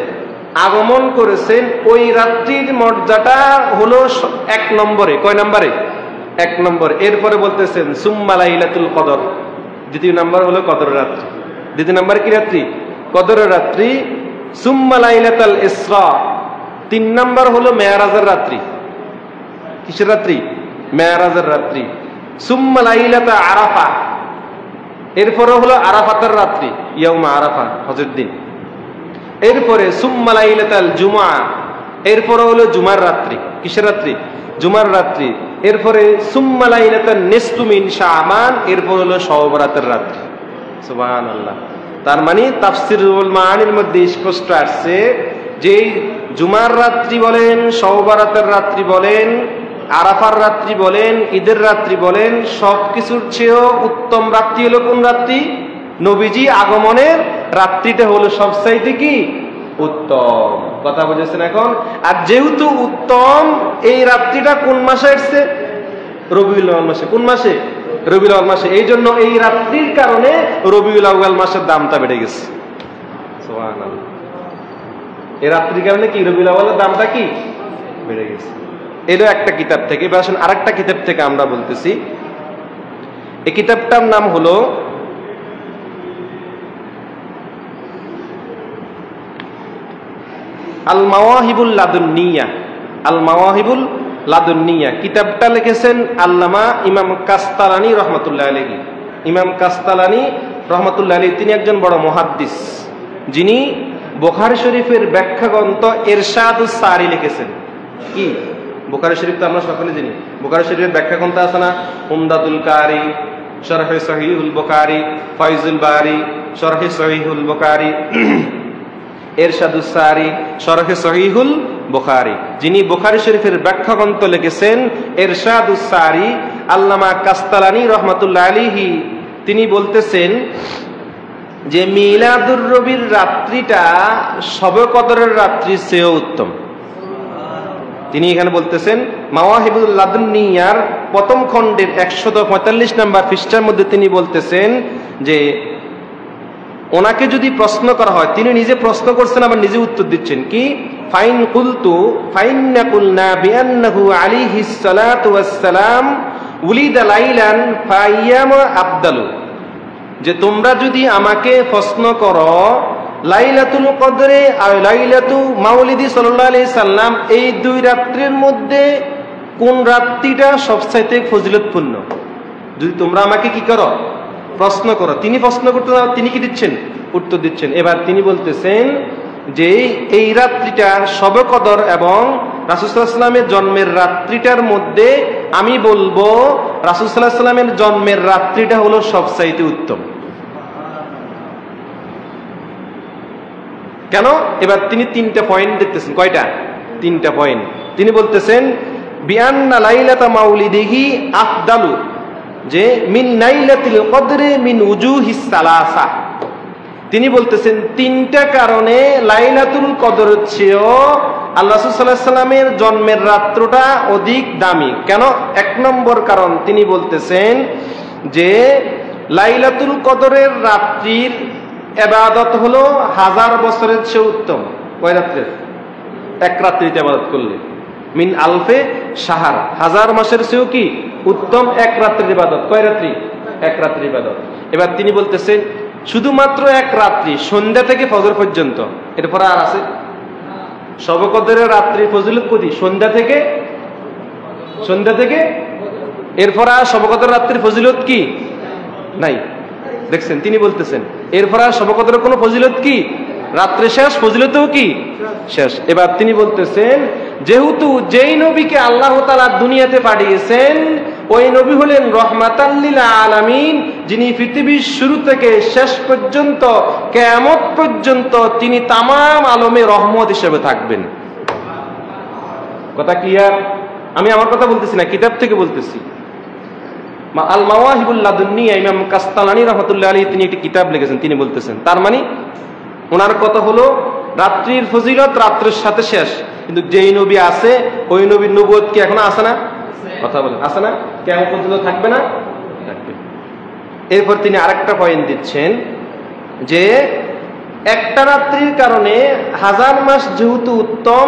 [SPEAKER 1] আগমন করেছেন, ওই রাত্রির মর্যাদা হলো এক নম্বরে। কয় নম্বরে? এক নম্বর। এরপরে বলতেছেন সুম্মা লাইলাতুল কদর, দ্বিতীয় নম্বর হলো কদরের রাত্রি। দ্বিতীয় নম্বর কি রাত্রি? কদরের রাত্রি। সুম্মা লাইলাতুল ইসরা, তিন নম্বর হলো মেরাজের রাত্রি। কিসের রাত্রি? মেরাজের রাত্রি। সুম্মা লাইলাতা আরাফা, এরপরে হলো আরাফাতের রাত্রি, ইয়াউমা আরাফা, হজের দিন। এরপরে সুম্মা লাইলাতুল জুমআ, এরপরে হলো জুমার রাত্রি। কিসের রাত্রি? জুমার রাত্রি। এরপরে সুম্মা লাইলাতুন নিসফু মিন শাবান, এরপর হলো শবে বরাতের রাত্রি। সুবহানাল্লাহ। তার মানে তাফসিরুল মাআনির মধ্যে স্পষ্ট আসছে যে জুমার রাত্রি বলেন, শবে বরাতের রাত্রি বলেন, আরাফার রাত্রি বলেন, ঈদের রাত্রি বলেন, সবকিছুর চেয়েও উত্তম রাত্রি হলো কোন রাত্রি? নবীজি আগমনের রাত্রিটা হলো সবচাইতে কি উত্তম। কথা বুঝেছেন এখন? আর যেহেতু উত্তম, এই রাত্রিটা কোন মাসে আসছে? রবিউল আউয়াল মাসে। কোন মাসে? রবিউল আউয়াল মাসে। এই জন্য এই রাত্রির কারণে রবিউল আউয়াল মাসের দামটা বেড়ে গেছে। সুবহানাল্লাহ। এই রাত্রির কারণে কি রবিউল আউয়ালের দামটা কি বেড়ে গেছে। এলো একটা কিতাব থেকে। এবার আসুন আরেকটা কিতাব থেকে আমরা বলতেছি। এই কিতাবটার নাম হলো আল মাওয়াহিবুল লাদুন্নিয়া, আল মাওয়াহিবুল লাদুন্নিয়া কিতাবটা লিখেছেন আল্লামা ইমাম কাস্তালানী রহমতুল্লাহ আলাইহি। ইমাম কাস্তালানী রহমতুল্লাহ আলাইহি তিনি একজন বড় মুহাদ্দিস, যিনি বুখারী শরীফের ব্যাখ্যা গ্রন্থ ইরশাদুস সারি লিখেছেন। কি বুখারী শরীফ তো আমরা সকলে জানি, বুখারী শরীফের ব্যাখ্যা গ্রন্থ আছে না? উমদাতুল কারি, শরহে সহিহুল বুখারী, ফায়জুল বারি, শরহে সহিহুল বুখারী, ইরশাদুস সারি, শরহে সহিহুল বুখারী। যিনি বুখারী শরীফের ব্যাখ্যা গ্রন্থ লিখেছেন ইরশাদুস সারি, আল্লামা কাস্তালানী রহমাতুল্লাহ আলাইহি, তিনি বলতেছেন যে মিলাদুর রবির রাত্রিটা শবে কদরের রাত্রির চেয়েও উত্তম। তিনি এখানে বলতেছেন মাওয়াহিবুল লাদুন্নিয়ার প্রথম খণ্ডের 145 নম্বর পৃষ্ঠার মধ্যে তিনি বলতেছেন যে ওনাকে যদি প্রশ্ন করা হয়, তিনি নিজে প্রশ্ন করছেন আবার নিজে উত্তর দিচ্ছেন কি, ফাইন কুলতু ফাইন্না কুলনা বিআন্নাহু আলাইহিস সালাতু ওয়াস সালাম উলিদা লাইলান ফাইয়াম আফদালু, যে তোমরা যদি আমাকে প্রশ্ন করো লাইলাতুল কদরে আর লাইলাতু মাউলিদি সাল্লাল্লাহু আলাইহি সাল্লাম এই দুই রাত্রির মধ্যে কোন রাত্রিটা সবচাইতে ফজিলতপূর্ণ, যদি তোমরা আমাকে কি করো প্রশ্ন করো, তিনি প্রশ্ন করতে তিনি কি দিচ্ছেন উত্তর দিচ্ছেন। এবার তিনি বলতেছেন যে এই রাত্রিটা শবে কদর এবং রাসূল সাল্লাল্লাহু আলাইহি সাল্লামের জন্মের রাত্রিটার মধ্যে আমি বলবো রাসূল সাল্লাল্লাহু আলাইহি সাল্লামের জন্মের রাত্রিটা হলো সবচাইতে উত্তম। কেন? এবার তিনি তিনটা পয়েন্ট দেখতেছেন। কয়টা? তিনটা পয়েন্ট। তিনি বলতেছেন বিআন্না লাইলাতা মাউলিদিহি আফদালু, যে মিন লাইলাতিল কদরে মিন উজুহিস সালাসা। তিনি বলতেছেন তিনটা কারণে লাইলাতুল কদরের চেয়েও আল্লাহ রাসূল সাল্লাল্লাহু আলাইহি সাল্লামের জন্মের রাত্রটা অধিক দামি। কেন? এক নম্বর কারণ তিনি বলতেছেন যে লাইলাতুল কদরের রাত্রির ইবাদত হলো 1000 বছরের চেয়ে উত্তম। কয় রাত্রির? এক রাত্রিতে ইবাদত করলে মিন আলফে শাহর, 1000 মাসের চেয়েও কি উত্তম এক রাত্রির ইবাদত। কয় রাত্রি? এক রাত্রির ইবাদত। এবার তিনি বলতেছেন শুধুমাত্র এক রাত্রি, সন্ধ্যা থেকে ফজর পর্যন্ত, এরপর আর আছে? শবে কদরের রাত্রি ফজিলত কতি? সন্ধ্যা থেকে এরপর আর শবে কদরের রাত্রির ফজিলত কি নাই। দেখছেন তিনি বলতেছেন এরপর আর শবে কদরের কোনো ফজিলত কি, রাত্রে শেষ, ফজিলতও কি শেষ। এবার তিনি বলতেছেন যেহেতু যেই নবীকে আল্লাহ তাআলা দুনিয়াতে পাঠিয়েছেন ওই নবী হলেন রহমাতাল লিল আলামিন, যিনি পৃথিবীর শুরু থেকে শেষ পর্যন্ত কিয়ামত পর্যন্ত তিনি তামাম আলমে রহমত হিসেবে থাকবেন। কথা ক্লিয়ার? আমি আমার কথা বলতেছি না, কিতাব থেকে বলতেছি। আল মাওয়াহিবুল লাদুন্নিয়া ইমাম কাস্তালানী রাহমাতুল্লাহ আলাইহি তিনি একটি কিতাব লিখেছেন। তিনি বলতেছেন তার মানে ওনার কথা হলো রাত্রির ফজিলত রাত্রের সাথে শেষ, কিন্তু যেই নবী আছে ওই নবীর নবুয়ত কি এখনো আছে না? কথা বলেন, আছে না? কিয়ামত পর্যন্ত থাকবে না? থাকবে। এরপর তিনি আরেকটা পয়েন্ট দিচ্ছেন যে একটা রাত্রির কারণে 1000 মাস যেহেতু উত্তম,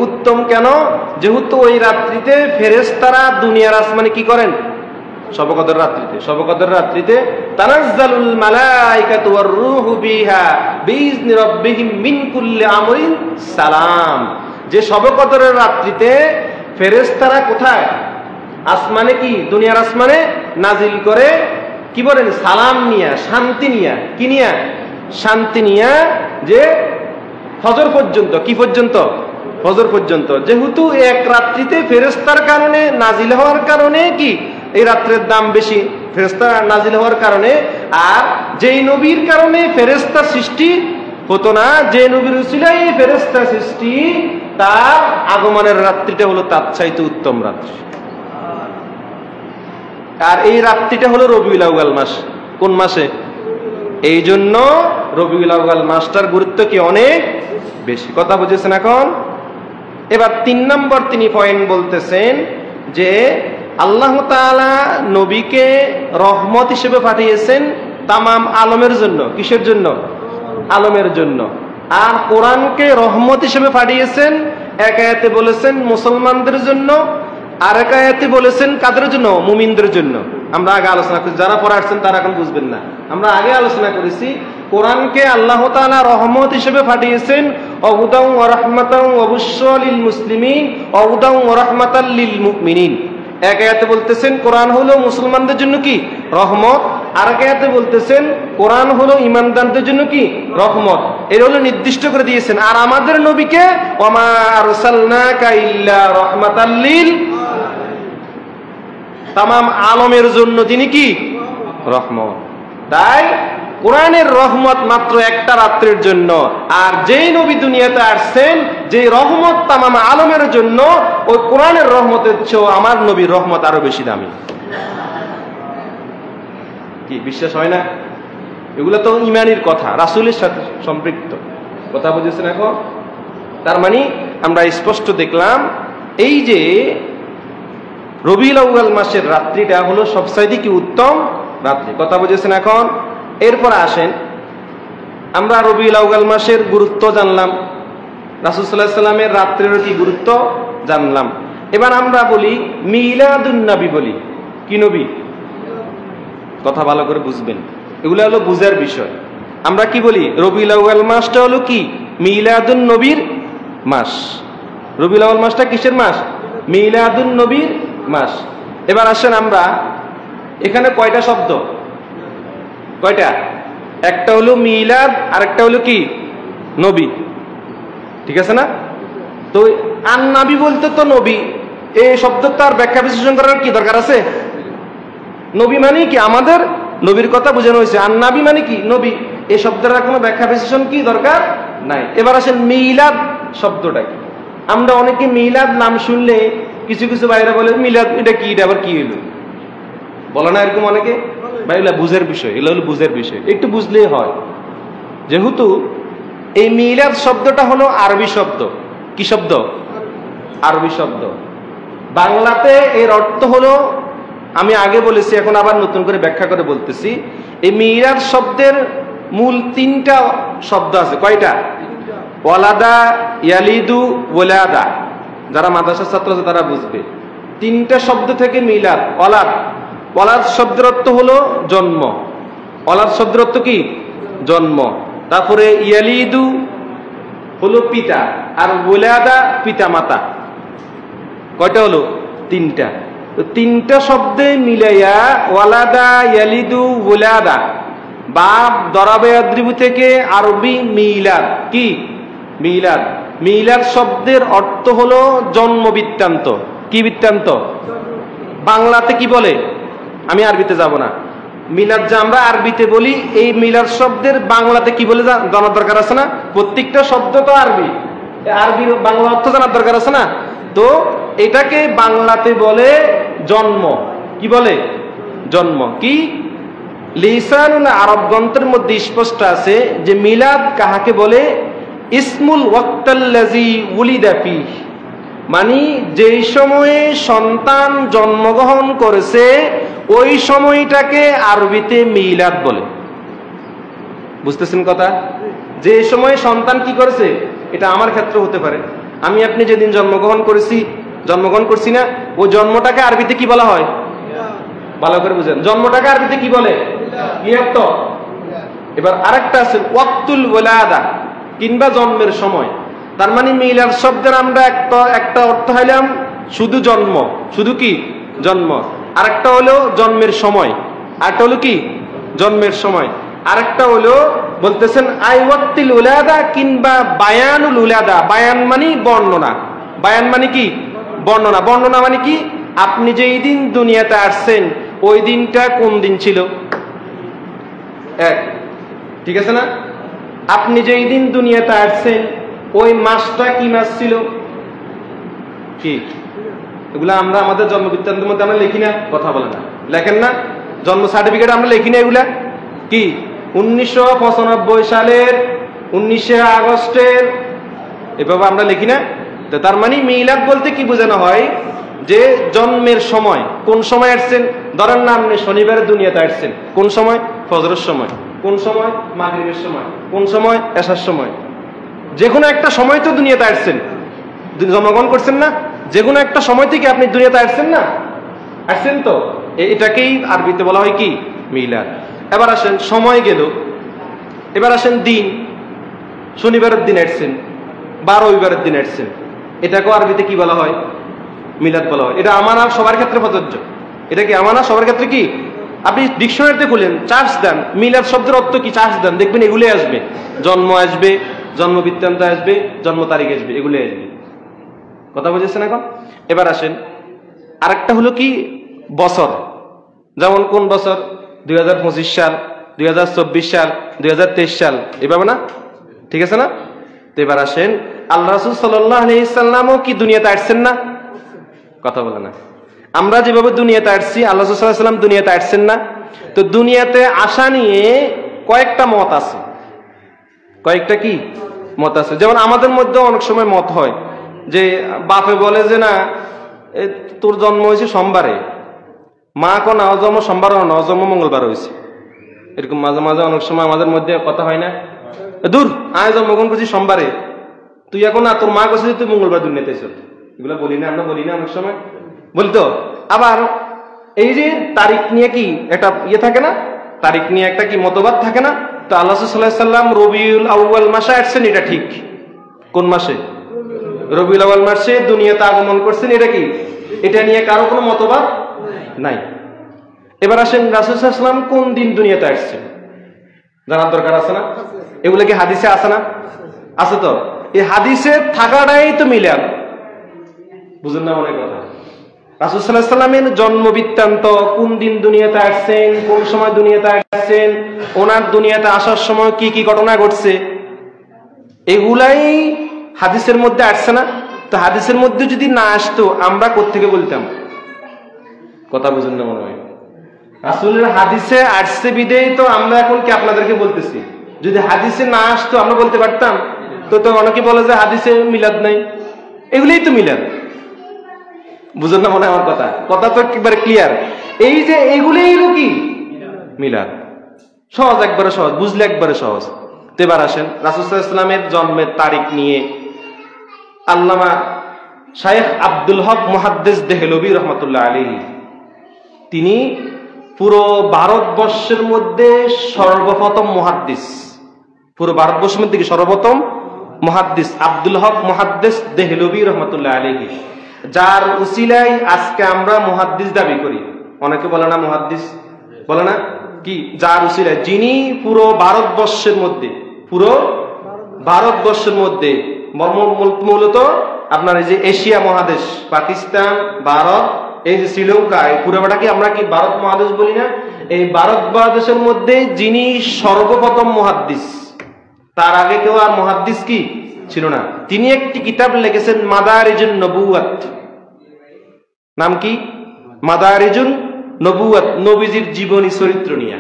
[SPEAKER 1] উত্তম কেন? যেহেতু ওই রাত্রিতে ফেরেশতারা দুনিয়ার আসমানে কি করেন? শবে কদর রাত্রিতে, শবে কদর রাত্রিতে তানাজ্জালুল মালাইকাতু ওয়ার রূহু বিহা বিইজনি রাব্বিহিম মিন কুল্লি আমরিন সালাম, যে শবে কদরের রাত্রিতে ফেরেশতারা কোথায়? আসমানে, কি দুনিয়ার আসমানে নাজিল করে, কি বলেন? সালাম নিয়া, শান্তি নিয়া, কি নিয়া? শান্তি নিয়া, যে ফজর পর্যন্ত, কি পর্যন্ত? ফজর পর্যন্ত। যেহেতু এক রাত্রিতে ফেরেশতার কারণে নাজিল হওয়ার কারণে কি এই রাত্রের দাম বেশি, ফেরেশতা নাজিল হওয়ার কারণে। আর যেই নবীর কারণে ফেরেশতা সৃষ্টি হতো না, যে নবীর উসিলায় এই ফেরেশতা সৃষ্টি, তার আগমনের রাত্রিটা হলো তার চাইতে উত্তম রাত্রি। আর এই রাত্রিটা হলো রবিউল আউয়াল মাস। কোন মাসে? এই জন্য রবিউল আউয়াল মাসটার গুরুত্ব কি অনেক বেশি। কথা বুঝেছেন এখন? এবার 3 নম্বর তিনি পয়েন্ট বলতেছেন যে আল্লাহ তাআলা নবীকে রহমত হিসেবে পাঠিয়েছেন তামাম আলমের জন্য। কিসের জন্য? আলমের জন্য। আর কোরআনকে রহমত হিসেবে পাঠিয়েছেন, এক আয়াতে বলেছেন মুসলমানদের জন্য, আর এক আয়াতে বলেছেন কাদের জন্য? মুমিনদের জন্য। আমরা আগে আলোচনা করেছি, যারা পড়ে আসছেন তারা এখন বুঝবেন না। আমরা আগে আলোচনা করেছি কোরআনকে আল্লাহ তাআলা রহমত হিসেবে পাঠিয়েছেন, ওয়াহুদাও ওয়া রাহমাতাও ওয়া বুশরা লিল মুসলিমিন ওয়াহুদাও ওয়া রাহমাতাল লিল মুমিনিন। এক আয়াতে বলতেছেন কোরআন হলো মুসলমানদের জন্য কি রহমত, আর এক আয়াতে বলতেছেন কোরআন হলো ঈমানদারদের জন্য কি রহমত। এর হলো নির্দিষ্ট করে দিয়েছেন। আর আমাদের নবীকে ওয়ামা আরসালনাকা ইল্লা রাহমাতাল লিল তামাম আলমের জন্য তিনি কি রহমত। তাই কোরআনের রহমত মাত্র একটা রাত্রের জন্য, আর যেই নবী দুনিয়াতে আসছেন যে রহমত তামাম আলমের জন্য, ওই কোরআনের রহমতের চেয়েও আমার নবীর রহমত আরো বেশি দামি। কি বিশ্বাস হয় না? এগুলো তো ইমানের কথা, রাসূলের সাথে সম্পৃক্ত কথা বুঝেছেন এখন? তার মানে আমরা স্পষ্ট দেখলাম এই যে রবিউল আউয়াল মাসের রাত্রিটা হলো সবচাইতে কি উত্তম রাত্রি, কথা বুঝেছেন এখন? এরপর আসেন আমরা রবিউল আউয়াল মাসের গুরুত্ব জানলাম, রাসূল সাল্লাল্লাহু আলাইহি সাল্লামের রাত্রের কি গুরুত্ব জানলাম। এবার আমরা বলি মিলাদুন নবী, বলি কি নবী, কথা ভালো করে বুঝবেন, এগুলো হলো বুঝার বিষয়। আমরা কি বলি রবিউল আউয়াল মাসটা হলো কি মিলাদুন নবীর মাস। রবিউল আউয়াল মাসটা কিসের মাস? মিলাদুন নবীর মাস। এবার আসেন আমরা এখানে কয়টা শব্দ, কয়টা? একটা হলো মিলাদ আর একটা হলো কি নবী, ঠিক আছে না? তো আন নবী বলতে তো নবী, এই শব্দ তার ব্যাখ্যা বিশ্লেষণ করার কি দরকার আছে? নবী মানে কি আমাদের নবীর কথা বোঝানো হয়েছে, আন নবী মানে কি নবী, এই শব্দটার কোনো ব্যাখ্যা বিশ্লেষণ কি দরকার নাই। এবার আসেন মিলাদ শব্দটা কি। আমরা অনেকে মিলাদ নাম শুনলে কিছু কিছু বাইরে বলে মিলাদ এটা কি, এটা আবার কি হইলো, বলে না এরকম অনেকে? ভাই এগুলো বুঝের বিষয়, এগুলো হলো বুঝের বিষয়, একটু বুঝলেই হয়। যেহেতু এই মিলাদ শব্দটা হলো আরবি শব্দ, কি শব্দ? আরবি শব্দ। বাংলাতে এর অর্থ হলো, আমি আগে বলেছি এখন আবার নতুন করে ব্যাখ্যা করে বলতেছি, এই মিলাদ শব্দের মূল তিনটা শব্দ আছে। কয়টা? ওয়ালাদা, ইয়ালিদু, ওয়ালাদা। যারা মাদ্রাসার ছাত্র আছে তারা বুঝবে। তিনটা শব্দ থেকে মিলাদ। ওয়ালাদ, ওয়ালাদ শব্দের অর্থ হলো জন্ম, ওয়ালাদ শব্দের অর্থ কি জন্ম। তারপরে ইয়ালিদু হলো পিতা, আর ওয়ালাদা পিতা মাতা। কয়টা হলো? তিনটা। তো তিনটা শব্দে মিলাইয়া ওয়ালাদা, ইয়ালিদু, ওয়ালাদা, বাপ দরাবে আদ্রিবু থেকে আরবি মিলাদ, কি মিলাদ। মিলাদ শব্দের অর্থ হলো জন্ম বৃত্তান্ত। কি বৃত্তান্ত? বাংলাতে কি বলে? আমি আরবিতে যাব না। মিলাদ যা আমরা আরবিতে বলি, এই মিলাদ শব্দের বাংলাতে কি বলে জানার দরকার আছে না? প্রত্যেকটা শব্দ তো আরবি, আরবির বাংলা অর্থ জানার দরকার আছে না? তো এটাকে বাংলাতে বলে জন্ম। কি বলে? জন্ম। কি লিসানুল আরব গ্রন্থের মধ্যে স্পষ্ট আছে যে মিলাদ কাহাকে বলে? ইসমুল ওয়াক্তাল্লাযী উলিদা ফীহি, মানে যেই সময়ে সন্তান জন্মগ্রহণ করেছে ওই সময়টাকে আরবিতে মিলাদ বলে। বুঝতেছেন কথা? যে সময়ে সন্তান কি করেছে, এটা আমার ক্ষেত্রে হতে পারে। আমি আপনি যেদিন জন্মগ্রহণ করছি না, ওই জন্মটাকে আরবিতে কি বলা হয়? ভালো করে বুঝেন, জন্মটাকে আরবিতে কি বলে? মিলাদ। এবার আরেকটা আছে ওয়াক্তুল ওয়ালাদা, কিংবা জন্মের সময়। তার মানে মিলাদ শব্দের আমরা একটা অর্থ হইলাম শুধু জন্ম, শুধু কি জন্ম। আরেকটা হলো জন্মের সময়, আরেকটা হলো কি জন্মের সময়। আরেকটা হলো বলতেছেন আইওয়াক্তিল উলাদা কিংবা বায়ানুল উলাদা। বায়ান মানে বর্ণনা, বায়ান মানে কি বর্ণনা। বর্ণনা মানে কি? আপনি যেই দিন দুনিয়াতে আসছেন ওই দিনটা কোন দিন ছিল, এক, ঠিক আছে না? আপনি যেই দিন দুনিয়াতে আসছেন ওই মাসটা কি মাস ছিল, কি? এগুলো আমরা আমাদের জন্ম বৃত্তান্তের মধ্যে আমরা লিখি না, কথা বলে না, লেখেন না? জন্ম সার্টিফিকেট আমরা লিখি না এগুলা? কি 1995 সালের 19 আগস্টের, এভাবে আমরা লিখি না? তো তার মানে মিলাদ বলতে কি বোঝানো হয়? যে জন্মের সময়, কোন সময় আসছেন। ধরেন না আপনি শনিবারে দুনিয়াতে আসছেন, কোন সময়? ফজরের সময়। কোন সময়? মাগরিবের সময়। কোন সময়? এশার সময়। যে কোনো একটা সময় তো দুনিয়াতে আসছেন, জন্মগ্রহণ করছেন না? যে কোনো একটা সময় থেকে আপনি দুনিয়াতে আসছেন না, আসছেন তো? এটাকেই আরবিতে বলা হয় কি মিলাদ। এবার আসেন সময় গেল, এবার আসেন দিন, শনিবারের দিন আসছেন বা রবিবারের দিন আসছেন, এটাকেও আরবিতে কি বলা হয়? মিলাদ বলা হয়। এটা আমার আর সবার ক্ষেত্রে প্রযোজ্য। এটা কি আমার আর সবার ক্ষেত্রে কি? আপনি ডিকশনারিতে খুলেন, চার্জ দেন, মিলাদ শব্দের অর্থ কি, চার্জ দেন, দেখবেন এগুলোই আসবে। জন্ম আসবে, জন্ম বৃত্তান্ত আসবে, জন্ম তারিখ আসবে, এগুলোই আসবে। কথা বুঝেছেন এখন? এবার আসেন আরেকটা হলো কি বছর, যেমন কোন বছর? 2025 সাল, 2024 সাল, 2023 সাল, এভাবে না? ঠিক আছে না? তো এবার আসেন আল্লাহ রাসূল সাল্লাল্লাহু আলাইহি সাল্লামও কি দুনিয়াতে আসছেন না? কথা বলে না। আমরা যেভাবে দুনিয়াতে আসছি, আল্লাহ রাসূল সাল্লাল্লাহু আলাইহি সাল্লাম দুনিয়াতে আসছেন না? তো দুনিয়াতে আসা নিয়ে কয়েকটা মত আছে। কয়েকটা কি মত আছে? যেমন আমাদের মধ্যে অনেক সময় মত হয় যে বাপে বলে যে না তোর জন্ম হয়েছে সোমবারে, মা কো না জন্ম সোমবার, না জন্ম মঙ্গলবার হয়েছে। এরকম মাঝে মাঝে অনেক সময় আমাদের মধ্যে কথা হয় না? দূর, আয় জন্মগ্রহণ করছি সোমবারে, তুই এখন না, তোর মা কাছে তুই মঙ্গলবার দুনিয়াতে এসে, এগুলো বলি না আমরা? বলি না অনেক সময়? বলতো। আবার এই যে তারিখ নিয়ে কি একটা ইয়ে থাকে না, তারিখ নিয়ে একটা কি মতবাদ থাকে না? তো আল্লাহ সাল্লাল্লাহু আলাইহি সাল্লাম রবিউল আউয়াল মাসে আসছেন, এটা ঠিক। কোন মাসে? রবিউল আউয়াল মাসে দুনিয়াতে আগমন করছেন, এটা কি? এটা নিয়ে কারো কোনো মতবাদ নাই। এবার আসেন রাসূল সাল্লাল্লাহু আলাইহি সাল্লাম কোন দিন দুনিয়াতে আসছেন, জানার দরকার আছে না? এগুলো কি হাদিসে আছে না? আছে তো। এই হাদিসে থাকাটাই তো মিলাদ। বুঝুন না অনেক কথা। রাসূল সাল্লাল্লাহু আলাইহি সাল্লামের জন্ম বৃত্তান্ত, কোন দিন দুনিয়াতে আসছেন, কোন সময় দুনিয়াতে আসছেন, ওনার দুনিয়াতে আসার সময় কি কি ঘটনা ঘটছে, এগুলাই হাদিসের মধ্যে আসছে না? তো হাদিসের মধ্যে যদি না আসতো আমরা কোত্থেকে বলতাম? কথা বুঝুন না মনে হয়। রাসূলের হাদিসে আসছে বিদেই তো আমরা এখন কি আপনাদেরকে বলতেছি। যদি হাদিসে না আসতো আমরা বলতে পারতাম? তো অনেকে বলে যে হাদিসে মিলাদ নাই, এগুলোই তো মিলাদ। বুঝুন না মনে হয় আমার কথা? কথা তো একেবারে ক্লিয়ার। এই যে এইগুলোই হলো কি মিলাদ। সহজ, একবারে সহজ, বুঝলে একবারে সহজ। তো এবার আসেন রাসূল সাল্লাল্লাহু আলাইহি ওয়াসাল্লামের জন্মের তারিখ নিয়ে আল্লামা শাইখ আব্দুল হক মুহাদ্দিস দেহলভী রাহমাতুল্লাহ আলাইহি, তিনি পুরো ভারতবর্ষের মধ্যে সর্বপ্রথম মুহাদ্দিস, পুরো ভারতবর্ষের মধ্যে কি সর্বপ্রথম মুহাদ্দিস আব্দুল হক মুহাদ্দিস দেহলভী রাহমাতুল্লাহ আলাইহি, যার উসিলায় আজকে আমরা মুহাদ্দিস দাবি করি। অনেকে বলে না মুহাদ্দিস, বলে না কি? যার উসিলায়, যিনি পুরো ভারতবর্ষের মধ্যে, পুরো ভারতবর্ষের মধ্যে মূলত আপনার এই যে এশিয়া মহাদেশ, পাকিস্তান, ভারত, এই যে শ্রীলঙ্কা, এই পুরোটাকে আমরা কি ভারত মহাদেশ বলি না? এই ভারত মহাদেশের মধ্যে যিনি সর্বপ্রথম মুহাদ্দিস, তার আগে কেউ আর মুহাদ্দিস কি ছিল না। তিনি একটি কিতাব লিখেছেন মাদারিজুন নবুওয়াত। নাম কি? মাদারিজুন নবুওয়াত, নবীজির জীবনী চরিত্র নিয়ে,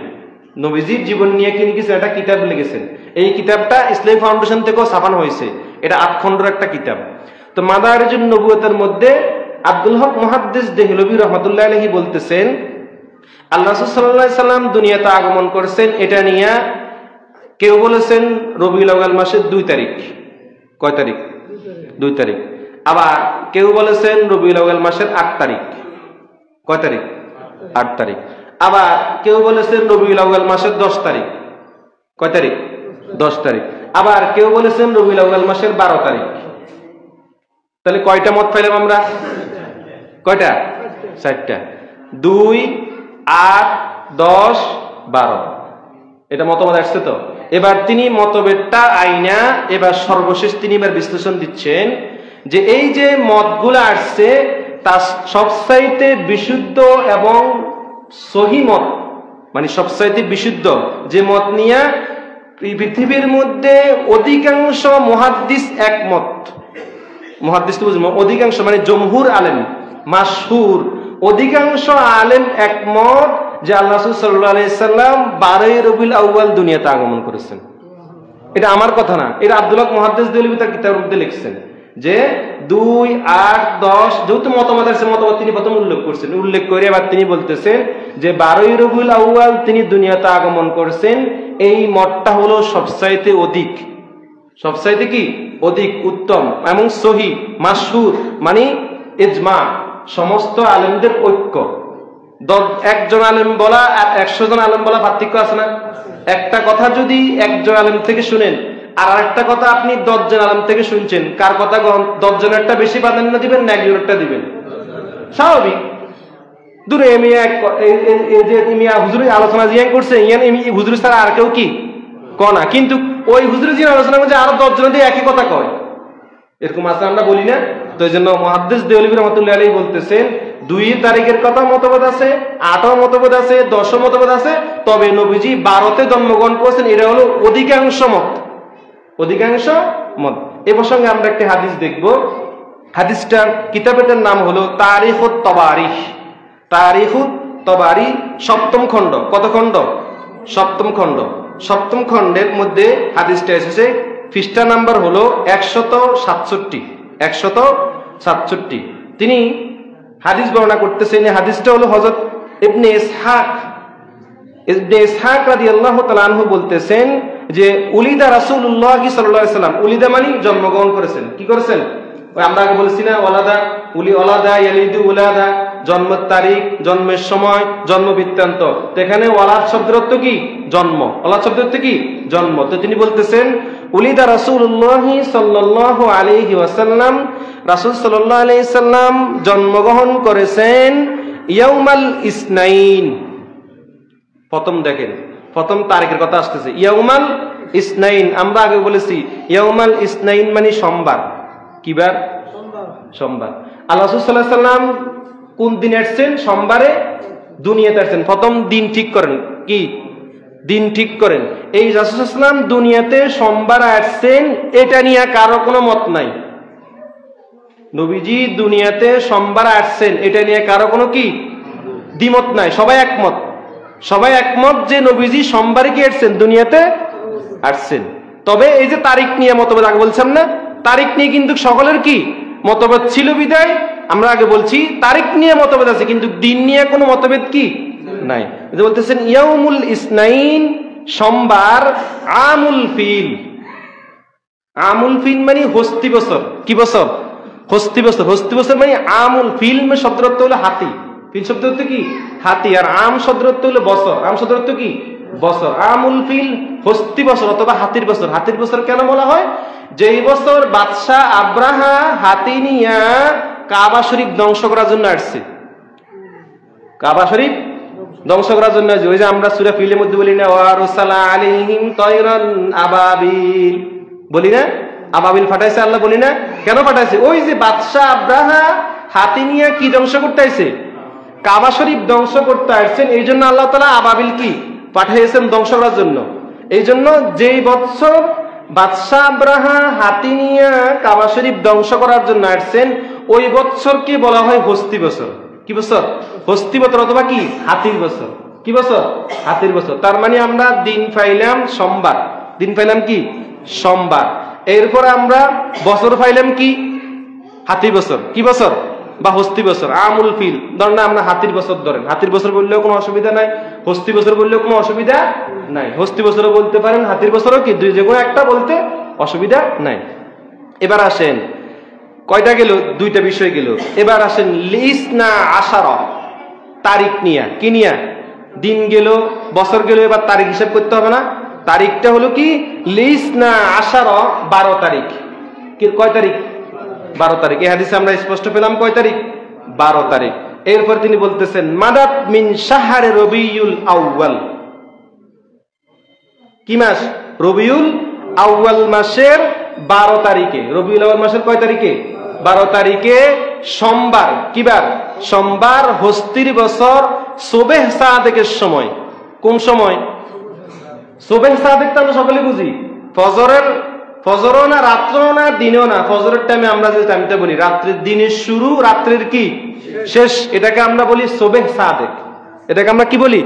[SPEAKER 1] নবীজির জীবন নিয়ে কি লিখেছেন, একটা কিতাব লিখেছেন। এই কিতাবটা ইসলামী ফাউন্ডেশন থেকেও ছাপানো হয়েছে। এটা 8 খণ্ডের একটা কিতাব। তো মাদারিজুন নবুওয়াতের মধ্যে আব্দুল হক মুহাদ্দিস দেহলভী রাহমাতুল্লাহ আলাইহি বলতেছেন আল্লাহ রাসূল সাল্লাল্লাহু আলাইহি সাল্লাম দুনিয়াতে আগমন করেছেন, এটা নিয়ে কেউ বলেছেন রবিউল আউয়াল মাসের 2 তারিখ। কয় তারিখ? 2 তারিখ। আবার কেউ বলেছেন রবিউল আউয়াল মাসের 8 তারিখ। কয় তারিখ? 8 তারিখ। আবার কেউ বলেছেন রবিউল আউয়াল মাসের 10 তারিখ। কয় তারিখ? 10 তারিখ। আবার কেউ বলেছেন রবিউল আউয়াল মাসের 12 তারিখ। তাহলে কয়টা মত পাইলাম আমরা? কয়টা? 4টা। 2, 8, 10, 12। এটা মতবাদ আসছে তো। এবার তিনি মতভেদটা আইনা এবার সর্বশেষ তিনি এবার বিশ্লেষণ দিচ্ছেন যে এই যে মতগুলো আসছে তা সবচাইতে বিশুদ্ধ এবং সহি মত, মানে সবচাইতে বিশুদ্ধ যে মত নিয়ে পৃথিবীর মধ্যে অধিকাংশ মুহাদ্দিস একমত। মুহাদ্দিস তো বুঝবো, অধিকাংশ মানে জমহুর আলেম, মাশহুর অধিকাংশ আলেম একমত যে আল্লাহ রাসূল সাল্লাল্লাহু আলাইহি সাল্লাম 12 রবিউল আউয়াল দুনিয়াতে আগমন করেছেন। এটা আমার কথা না, এটা আব্দুল হক মুহাদ্দিস দেহলভী তার কিতাবের মধ্যে লিখছেন যে 2, 8, 10 যেহেতু মতবাদ আছে, মতবাদ তিনি প্রথম উল্লেখ করছেন। উল্লেখ করে এবার তিনি বলতেছেন যে 12 রবিউল আউয়াল তিনি দুনিয়াতে আগমন করেছেন। এই মতটা হলো সবচাইতে অধিক, সবচাইতে কি অধিক উত্তম এবং সহি, মাশহুর মানে ইজমা, সমস্ত আলেমদের ঐক্য। একজন আলেম বলা আর 100 জন আলেম বলা পার্থক্য আছে না? একটা কথা যদি একজন আলেম থেকে শুনেন আর আরেকটা কথা আপনি 10 জন আলেম থেকে শুনছেন, কার কথা 10 জনেরটা বেশি প্রাধান্য দিবেন না একজনেরটা দিবেন? স্বাভাবিক। দূরে মিয়া হুজুরের আলোচনা জিয়ান করছে, হুজুর ছাড়া আর কেউ কি কনা, কিন্তু ওই হুজুরের জিয়ান আলোচনা করছে আরো 10 জন দিয়ে একই কথা কয়, এরকম আছে আমরা বলি না? তো এই জন্য মুহাদ্দিস দেওলভী রাহমাতুল্লাহি আলাইহি বলতেছেন 2 তারিখের কথা মতভেদ আছে, 8 মতভেদ আছে, 10 মতভেদ আছে, তবে নবীজি 12তে জন্মগ্রহণ করেছেন, এটা হলো অধিকাংশ মত, অধিকাংশ মত। এ প্রসঙ্গে আমরা একটা হাদিস দেখব। হাদিসটার কিতাবের নাম হলো তারিখুত তাবারিখ। তারিখুত তাবারি 7ম খণ্ড। কত খণ্ড? 7ম খণ্ড। 7ম খণ্ডের মধ্যে হাদিসটা এসেছে, পৃষ্ঠা নাম্বার হলো 167। 167 তিনি হাদিস বর্ণনা করতেছেন। হাদিসটা হলো হযরত ইবনে ইসহাক রাদিয়াল্লাহু তাআলা আনহু বলতেছেন যে উলিদা রাসূলুল্লাহ সাল্লাল্লাহু আলাইহি ওয়াসাল্লাম, উলিদা মানে জন্মগ্রহণ করেছেন। কি করেছেন? ওই আমরা আগে বলেছি না, ওলাদা ইয়ালিদু উলাদা, জন্মের তারিখ, জন্মের সময়, জন্ম বৃত্তান্ত। তো এখানে ওয়ালাদ শব্দের অর্থ কি? জন্ম। ওলাদ শব্দের অর্থ কি? জন্ম। তো তিনি বলতেছেন উলিদা রাসূলুল্লাহ সাল্লাল্লাহু আলাইহি ওয়াসাল্লাম, রাসূল সাল্লাল্লাহু আলাইহি সাল্লাম জন্মগ্রহণ করেছেন ইয়াউমাল ইসনাইন। প্রথম দেখেন, প্রথম তারিখের কথা আসতেছে ইয়াউমাল ইসনাইন। আমরা আগে বলেছি ইয়াউমাল ইসনাইন মানে সোমবার। কি বার? সোমবার। আল্লাহ রাসূল সাল্লাল্লাহু আলাইহি সাল্লাম কোন দিন আসছেন? সোমবারে দুনিয়াতে আসছেন। প্রথম দিন ঠিক করেন, কি দিন ঠিক করেন। এই রাসূল সাল্লাল্লাহু আলাইহি সাল্লাম দুনিয়াতে সোমবার আসছেন, এটা নিয়ে কারো কোনো মত নাই। নবীজি দুনিয়াতে সোমবার আসছেন, এটা নিয়ে কারো কোনো কি দ্বিমত নাই, সবাই একমত। সবাই একমত যে নবীজি সোমবারে কি আসছেন? দুনিয়াতে আসছেন। তবে এই যে তারিখ নিয়ে মতভেদ, আগে বলছিলাম না, তারিখ নিয়ে কিন্তু সকলের কি মতভেদ ছিল, বিদায় আমরা আগে বলছি তারিখ নিয়ে মতভেদ আছে, কিন্তু দিন নিয়ে কোনো মতভেদ কি নাই। বলতেছেন ইয়াউমুল ইসনাইন সোমবার, আমুল ফিল। আমুল ফিল মানে হস্তি বছর। কি বছর? হস্তি বছর। হস্তি বছর মানে আমুল ফিল শব্দের অর্থ হলো হাতি। ফিল শব্দের অর্থ কি? হাতি। আর আম শব্দের অর্থ হলো বছর। আম শব্দের অর্থ কি? বছর। আমুল ফিল হস্তি বছর অথবা হাতির বছর। হাতির বছর কেন বলা হয়? যেই বছর বাদশাহ আব্রাহা হাতি নিয়া কাবা শরীফ ধ্বংস করার জন্য আসছে। কাবা শরীফ ধ্বংস করার জন্য, ওই যে আমরা সূরা ফিলের মধ্যে বলি না ওয়ারসালা আলাইহিম তায়রান আবাবিল, বলি না আবাবিল ফাটাইছে আল্লাহ, বলি না? কেন ফাটাইছে? ওই যে বাদশাহ আব্রাহা হাতি নিয়ে কি ধ্বংস করতে আসছে? কাবা শরীফ ধ্বংস করতে আসছেন, এই জন্য আল্লাহ তাআলা আবাবিল কি পাঠিয়েছেন ধ্বংস করার জন্য। এই জন্য যেই বছর বাদশাহ আব্রাহা হাতি নিয়ে কাবা শরীফ ধ্বংস করার জন্য আসছেন, ওই বছরকে বলা হয় হস্তি বছর। কি বছর? হস্তি বছর অথবা কি হাতির বছর। কি বছর? হাতির বছর। তার মানে আমরা দিন পাইলাম সোমবার, দিন পাইলাম কি সোমবার। এরপর আমরা বছর পাইলাম কি হাতি বছর। কি বছর? বা হস্তি বছর, আমুল ফিল। ধরেন আমরা হাতির বছর ধরেন, হাতির বছর বললেও কোনো অসুবিধা নাই, হস্তি বছর বললেও কোনো অসুবিধা নাই। হস্তি বছরও বলতে পারেন, হাতির বছরও কি, দুই যে কোনো একটা বলতে অসুবিধা নাই। এবার আসেন, কয়টা গেল? দুইটা বিষয় গেল। এবার আসেন লিসনা আশারা, তারিখ নিয়া। কি নিয়া? দিন গেল, বছর গেল, এবার তারিখ হিসাব করতে হবে না? তারিখটা হলো কি লিসনা আশারা, 12 তারিখ। কয় তারিখ? 12 তারিখ। এই হাদিসে আমরা স্পষ্ট পেলাম কয় তারিখ? 12 তারিখ। এরপর তিনি বলতেছেন মাদাত মিন শাহরে রবিউল আউয়াল। কি মাস? রবিউল আউয়াল মাসের 12 তারিখে। রবিউল আউয়াল মাসের কয় তারিখে? 12 তারিখে সোমবার। কি বার? সোমবার। হস্তির বছর সুবহ সাদেকের সময়। কোন সময়? সুবহ সাদেক তো আমরা সকলে বুঝি, ফজরও না, রাত্রও না, দিনও না। ফজরের টাইমে আমরা যে টাইমটা বলি, রাত্রের দিনের শুরু, রাত্রের কি শেষ, এটাকে আমরা বলি সুবহ সাদেক। এটাকে আমরা কি বলি?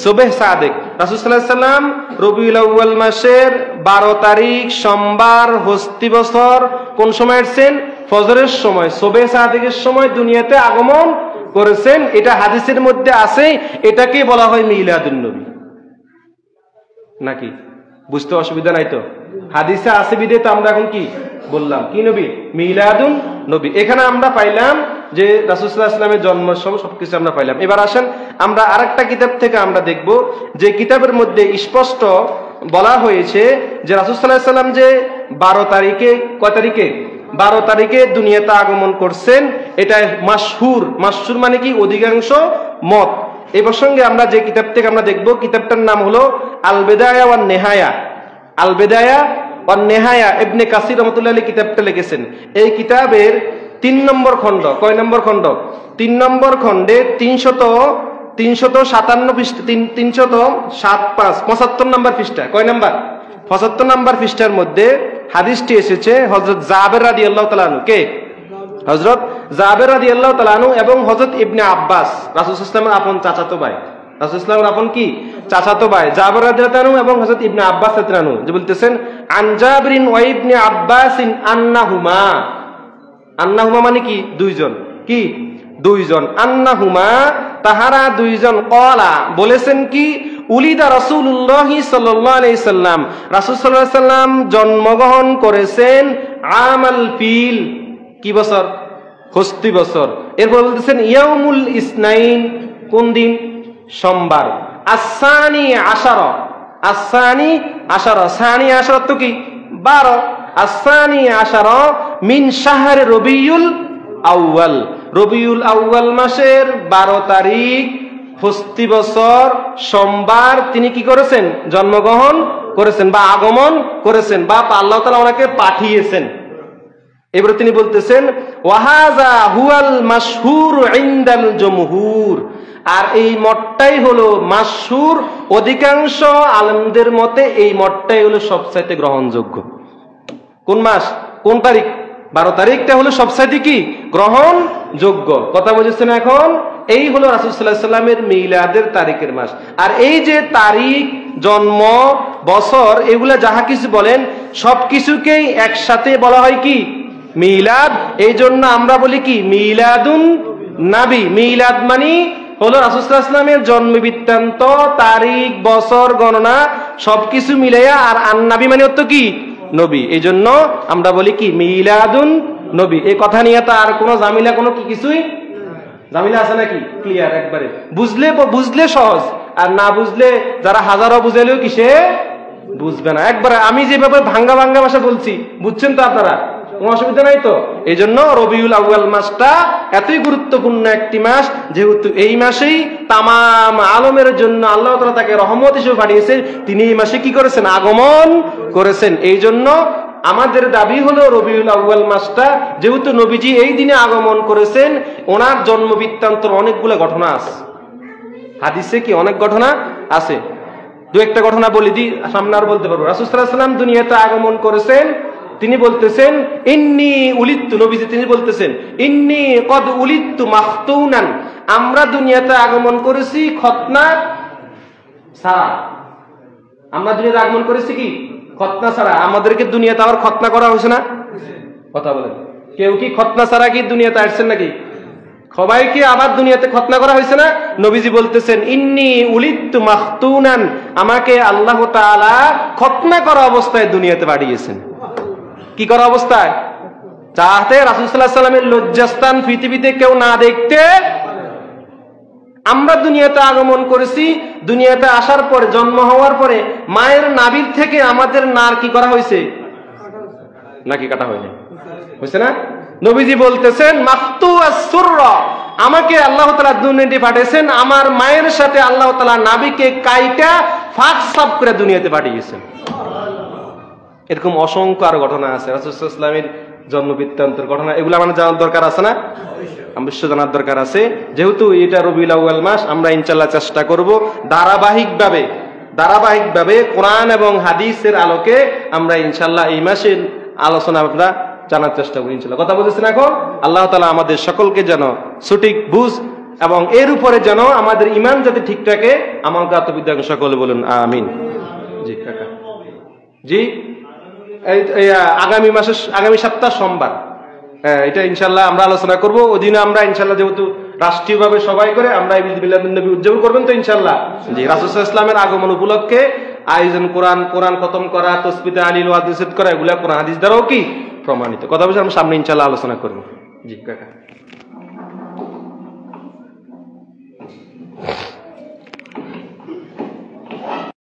[SPEAKER 1] সুবহ সাদেক। রাসূল সাল্লাল্লাহু আলাইহি সাল্লাম রবিউল আউয়াল মাসের 12 তারিখ সোমবার হস্তি বছর কোন সময় আসছেন? ফজরের সময়, সুবহ সাদেকের সময় দুনিয়াতে আগমন করেছেন। এটা হাদিসের মধ্যে আছে, এটাকে বলা হয় মিলাদুন নবী। নাকি বুঝতে অসুবিধা নাই তো? হাদিসে আছে বিদে তো আমরা এখন কি বললাম? কি নবী? মিলাদুন নবী। এখানে আমরা পাইলাম যে রাসূল সাল্লাল্লাহু আলাইহি ওয়াসাল্লামের জন্ম সবকিছু আমরা পাইলাম। এবার আসেন আমরা আরেকটা কিতাব থেকে আমরা দেখব যে কিতাবের মধ্যে স্পষ্ট বলা হয়েছে যে রাসূল সাল্লাল্লাহু আলাইহি ওয়াসাল্লাম যে 12 তারিখে, কয় তারিখে? 12 তারিখে দুনিয়াতে আগমন করছেন। এটা মাশহুর মানে কি? অধিকাংশ মত। এই প্রসঙ্গে আমরা যে কিতাব থেকে আমরা দেখব, কিতাবটার নাম হলো আল বিদায়া ওয়ান নেহায়া। আল বিদায়া ওয়ান নেহায়া ইবনে কাসির রাহমাতুল্লাহি আলাইহি কিতাবটা লিখেছেন। এই কিতাবের 3 নম্বর খণ্ড, কয় নম্বর খণ্ড? 3 নম্বর খণ্ডে 357 পৃষ্ঠা, 75 নম্বর পৃষ্ঠা, কয় নাম্বার? 75 নম্বর পৃষ্ঠার মধ্যে হাদিসটি এসেছে হযরত জাবের রাদিয়াল্লাহু তাআলা আনহু। কে? হযরত জাবের রাদিয়াল্লাহু তাআলা আনহু এবং হযরত ইবনে আব্বাস, রাসূল সাল্লাল্লাহু আলাইহি ওয়াসাল্লামের আপন চাচাতো ভাই। রাসূল সাল্লাল্লাহু আলাইহি ওয়াসাল্লামের আপন কি? চাচাতো ভাই জাবের রাদিয়াল্লাহু তাআলা এবং হযরত ইবনে আব্বাস রাদিয়াল্লাহু আনহু যে বলতেছেন, আন জাবিরিন ওয়া ইবনে আব্বাসিন আন্নাহুমা মানে কি? দুইজন। কি? দুইজন। আন্নাহুমা তাহারা দুইজন ক্বালা বলেছেন কি? উলিদা রাসূলুল্লাহ সাল্লাল্লাহু আলাইহি সাল্লাম, রাসূল সাল্লাল্লাহু আলাইহি সাল্লাম জন্মগ্রহণ করেছেন আমাল ফিল, কি বছর? হস্তি বছর। এরপর বলতেছেন ইয়াউমুল ইসনাইন, কোন দিন? সোমবার। আসানি আশারা, সানি আশারা তো কি? 12। আসানি আশারা মিন শাহর রবিউল আউয়াল, রবিউল আউয়াল মাসের 12 তারিখ হস্তি বছর সোমবার তিনি কি করেছেন? জন্মগ্রহণ করেছেন বা আগমন করেছেন বা আল্লাহ তাআলা ওনাকে পাঠিয়েছেন। এবারে তিনি বলতেছেন ওয়াহাযা হুয়াল মাশহুর ইনদাল জমহুর, আর এই মতটাই হলো মাশহুর, অধিকাংশ আলেমদের মতে এই মতটাই হলো সবচাইতে গ্রহণযোগ্য। কোন মাস? কোন তারিখ? 12 তারিখটা হলো সবচাইতে কি? গ্রহণযোগ্য। কথা বুঝেছেন এখন? এই হলো রাসূল সাল্লাল্লাহু আলাইহি ওয়াসাল্লামের মিলাদের তারিখের মাস। আর এই যে তারিখ, জন্ম, বছর, এগুলা যাহা কিছু বলেন সবকিছুকেই একসাথে বলা হয় কি? মিলাদ। এই জন্য আমরা বলি কি? মিলাদুন নবী। মিলাদ মানে হলো রাসূল সাল্লাল্লাহু আলাইহি ওয়াসাল্লামের জন্ম বৃত্তান্ত, তারিখ, বছর গণনা সবকিছু মিলাইয়া। আর আন-নবী মানে হতো কি? নবী। এই জন্য আমরা বলি কি? মিলাদুন নবী। এই কথা নিয়ে তো আর কোনো ঝামেলা, কোনো কিছুই ঝামেলা আছে নাকি? ক্লিয়ার একবারে। বুঝলে সহজ, আর না বুঝলে যারা হাজারো বুঝাইলেও কিসে বুঝবে না। একবারে আমি যেভাবে ভাঙ্গা ভাষা বলছি, বুঝছেন তো আপনারা? কোনো অসুবিধা নাই তো? এই জন্য রবিউল আউয়াল মাসটা এতই গুরুত্বপূর্ণ একটি মাস, যেহেতু এই মাসেই তামাম আলমের জন্য আল্লাহ তাআলা তাকে রহমত হিসেবে পাঠিয়েছেন। তিনি এই মাসে কি করেছেন? আগমন করেছেন। এই জন্য আমাদের দাবি হলো রবিউল আউয়াল মাসটা, যেহেতু নবীজি এই দিনে আগমন করেছেন, ওনার জন্ম বৃত্তান্তর অনেকগুলো ঘটনা আছে হাদিসে। কি? অনেক ঘটনা আছে। দু একটা ঘটনা বলে দিই, সামনে আর বলতে পারবো। রাসূল সাল্লাল্লাহু আলাইহি ওয়াসাল্লাম দুনিয়াতে আগমন করেছেন, তিনি বলতেছেন ইন্নী উলিদতু, নবীজি তিনি বলতেছেন ইন্নী কদ উলিদতু মাখতুনান, আমরা দুনিয়াতে আগমন করেছি খতনা ছাড়া। আমরা দুনিয়াতে আগমন করেছি কি? খতনা ছাড়া। আমাদেরকে দুনিয়াতে আবার খতনা করা হয়েছে না? কথা বলেন, কেউ কি খতনা ছাড়া কি দুনিয়াতে আসছেন নাকি? সবাইকে আবার দুনিয়াতে খতনা করা হয়েছে না? নবীজি বলতেছেন ইন্নী উলিদতু মাখতুনান, আমাকে আল্লাহ তাআলা খতনা করা অবস্থায় দুনিয়াতে পাঠিয়েছেন। কি করা অবস্থায়? যাতে রাসূল সাল্লাল্লাহু আলাইহি ওয়াসাল্লামের লজ্জাস্থান পৃথিবীতে কেউ না দেখতে। আমরা দুনিয়াতে আগমন করেছি, দুনিয়াতে আসার পরে, জন্ম হওয়ার পরে মায়ের নাভির থেকে আমাদের নার কি করা হয়েছে? নাকি কাটা হয়নি? হয়েছে না? নবীজি বলতেছেন মাখতু আস-সুররা, আমাকে আল্লাহ তাআলা দুনিয়াতে পাঠিয়েছেন, আমার মায়ের সাথে আল্লাহ তাআলা নাভিকে কাইটা ফাঁক সাফ করে দুনিয়াতে পাঠিয়েছেন। এরকম অসংখ্য আর ঘটনা আছে রাসূল সাল্লাল্লাহু আলাইহি ওয়াসাল্লামের জন্ম বৃত্তান্তের ঘটনা। এগুলো আমাদের জানার দরকার আছে না? অবশ্যই জানার দরকার আছে। যেহেতু এটা রবিউল আউয়াল মাস, আমরা ইনশাআল্লাহ চেষ্টা করব ধারাবাহিকভাবে কোরআন এবং হাদিসের আলোকে আমরা ইনশাআল্লাহ এই মাসের আলোচনা আমরা জানার চেষ্টা করি ইনশাআল্লাহ। কথা বলতেছেন এখন? আল্লাহ তাআলা আমাদের সকলকে যেন সঠিক বুঝ এবং এর উপরে যেন আমাদের ঈমান যাতে ঠিক থাকে, আমার আত্মবিদ্যা সকলে বলুন আমিন। জি কাকা, জি আগামী সপ্তাহ সোমবার, এটা ইনশাআল্লাহ আমরা আলোচনা করব। ওই দিনে আমরা ইনশাআল্লাহ যেহেতু রাষ্ট্রীয়ভাবে সবাই করে, আমরা ঈদ মিলাদুন নবী উদযাপন করবেন তো ইনশাআল্লাহ। জি, রাসূল সাল্লাল্লাহু আলাইহি ওয়াসাল্লামের আগমন উপলক্ষে আয়োজন, কোরআন খতম করা, তাসবিহ তাহলিল ওয়াজ নিষেধ করা, এগুলা কোরআন হাদিস দ্বারাও কি প্রমাণিত। কথা বলছি আমরা সামনে ইনশাআল্লাহ আলোচনা করব। জি কাকা। আলাইকুম।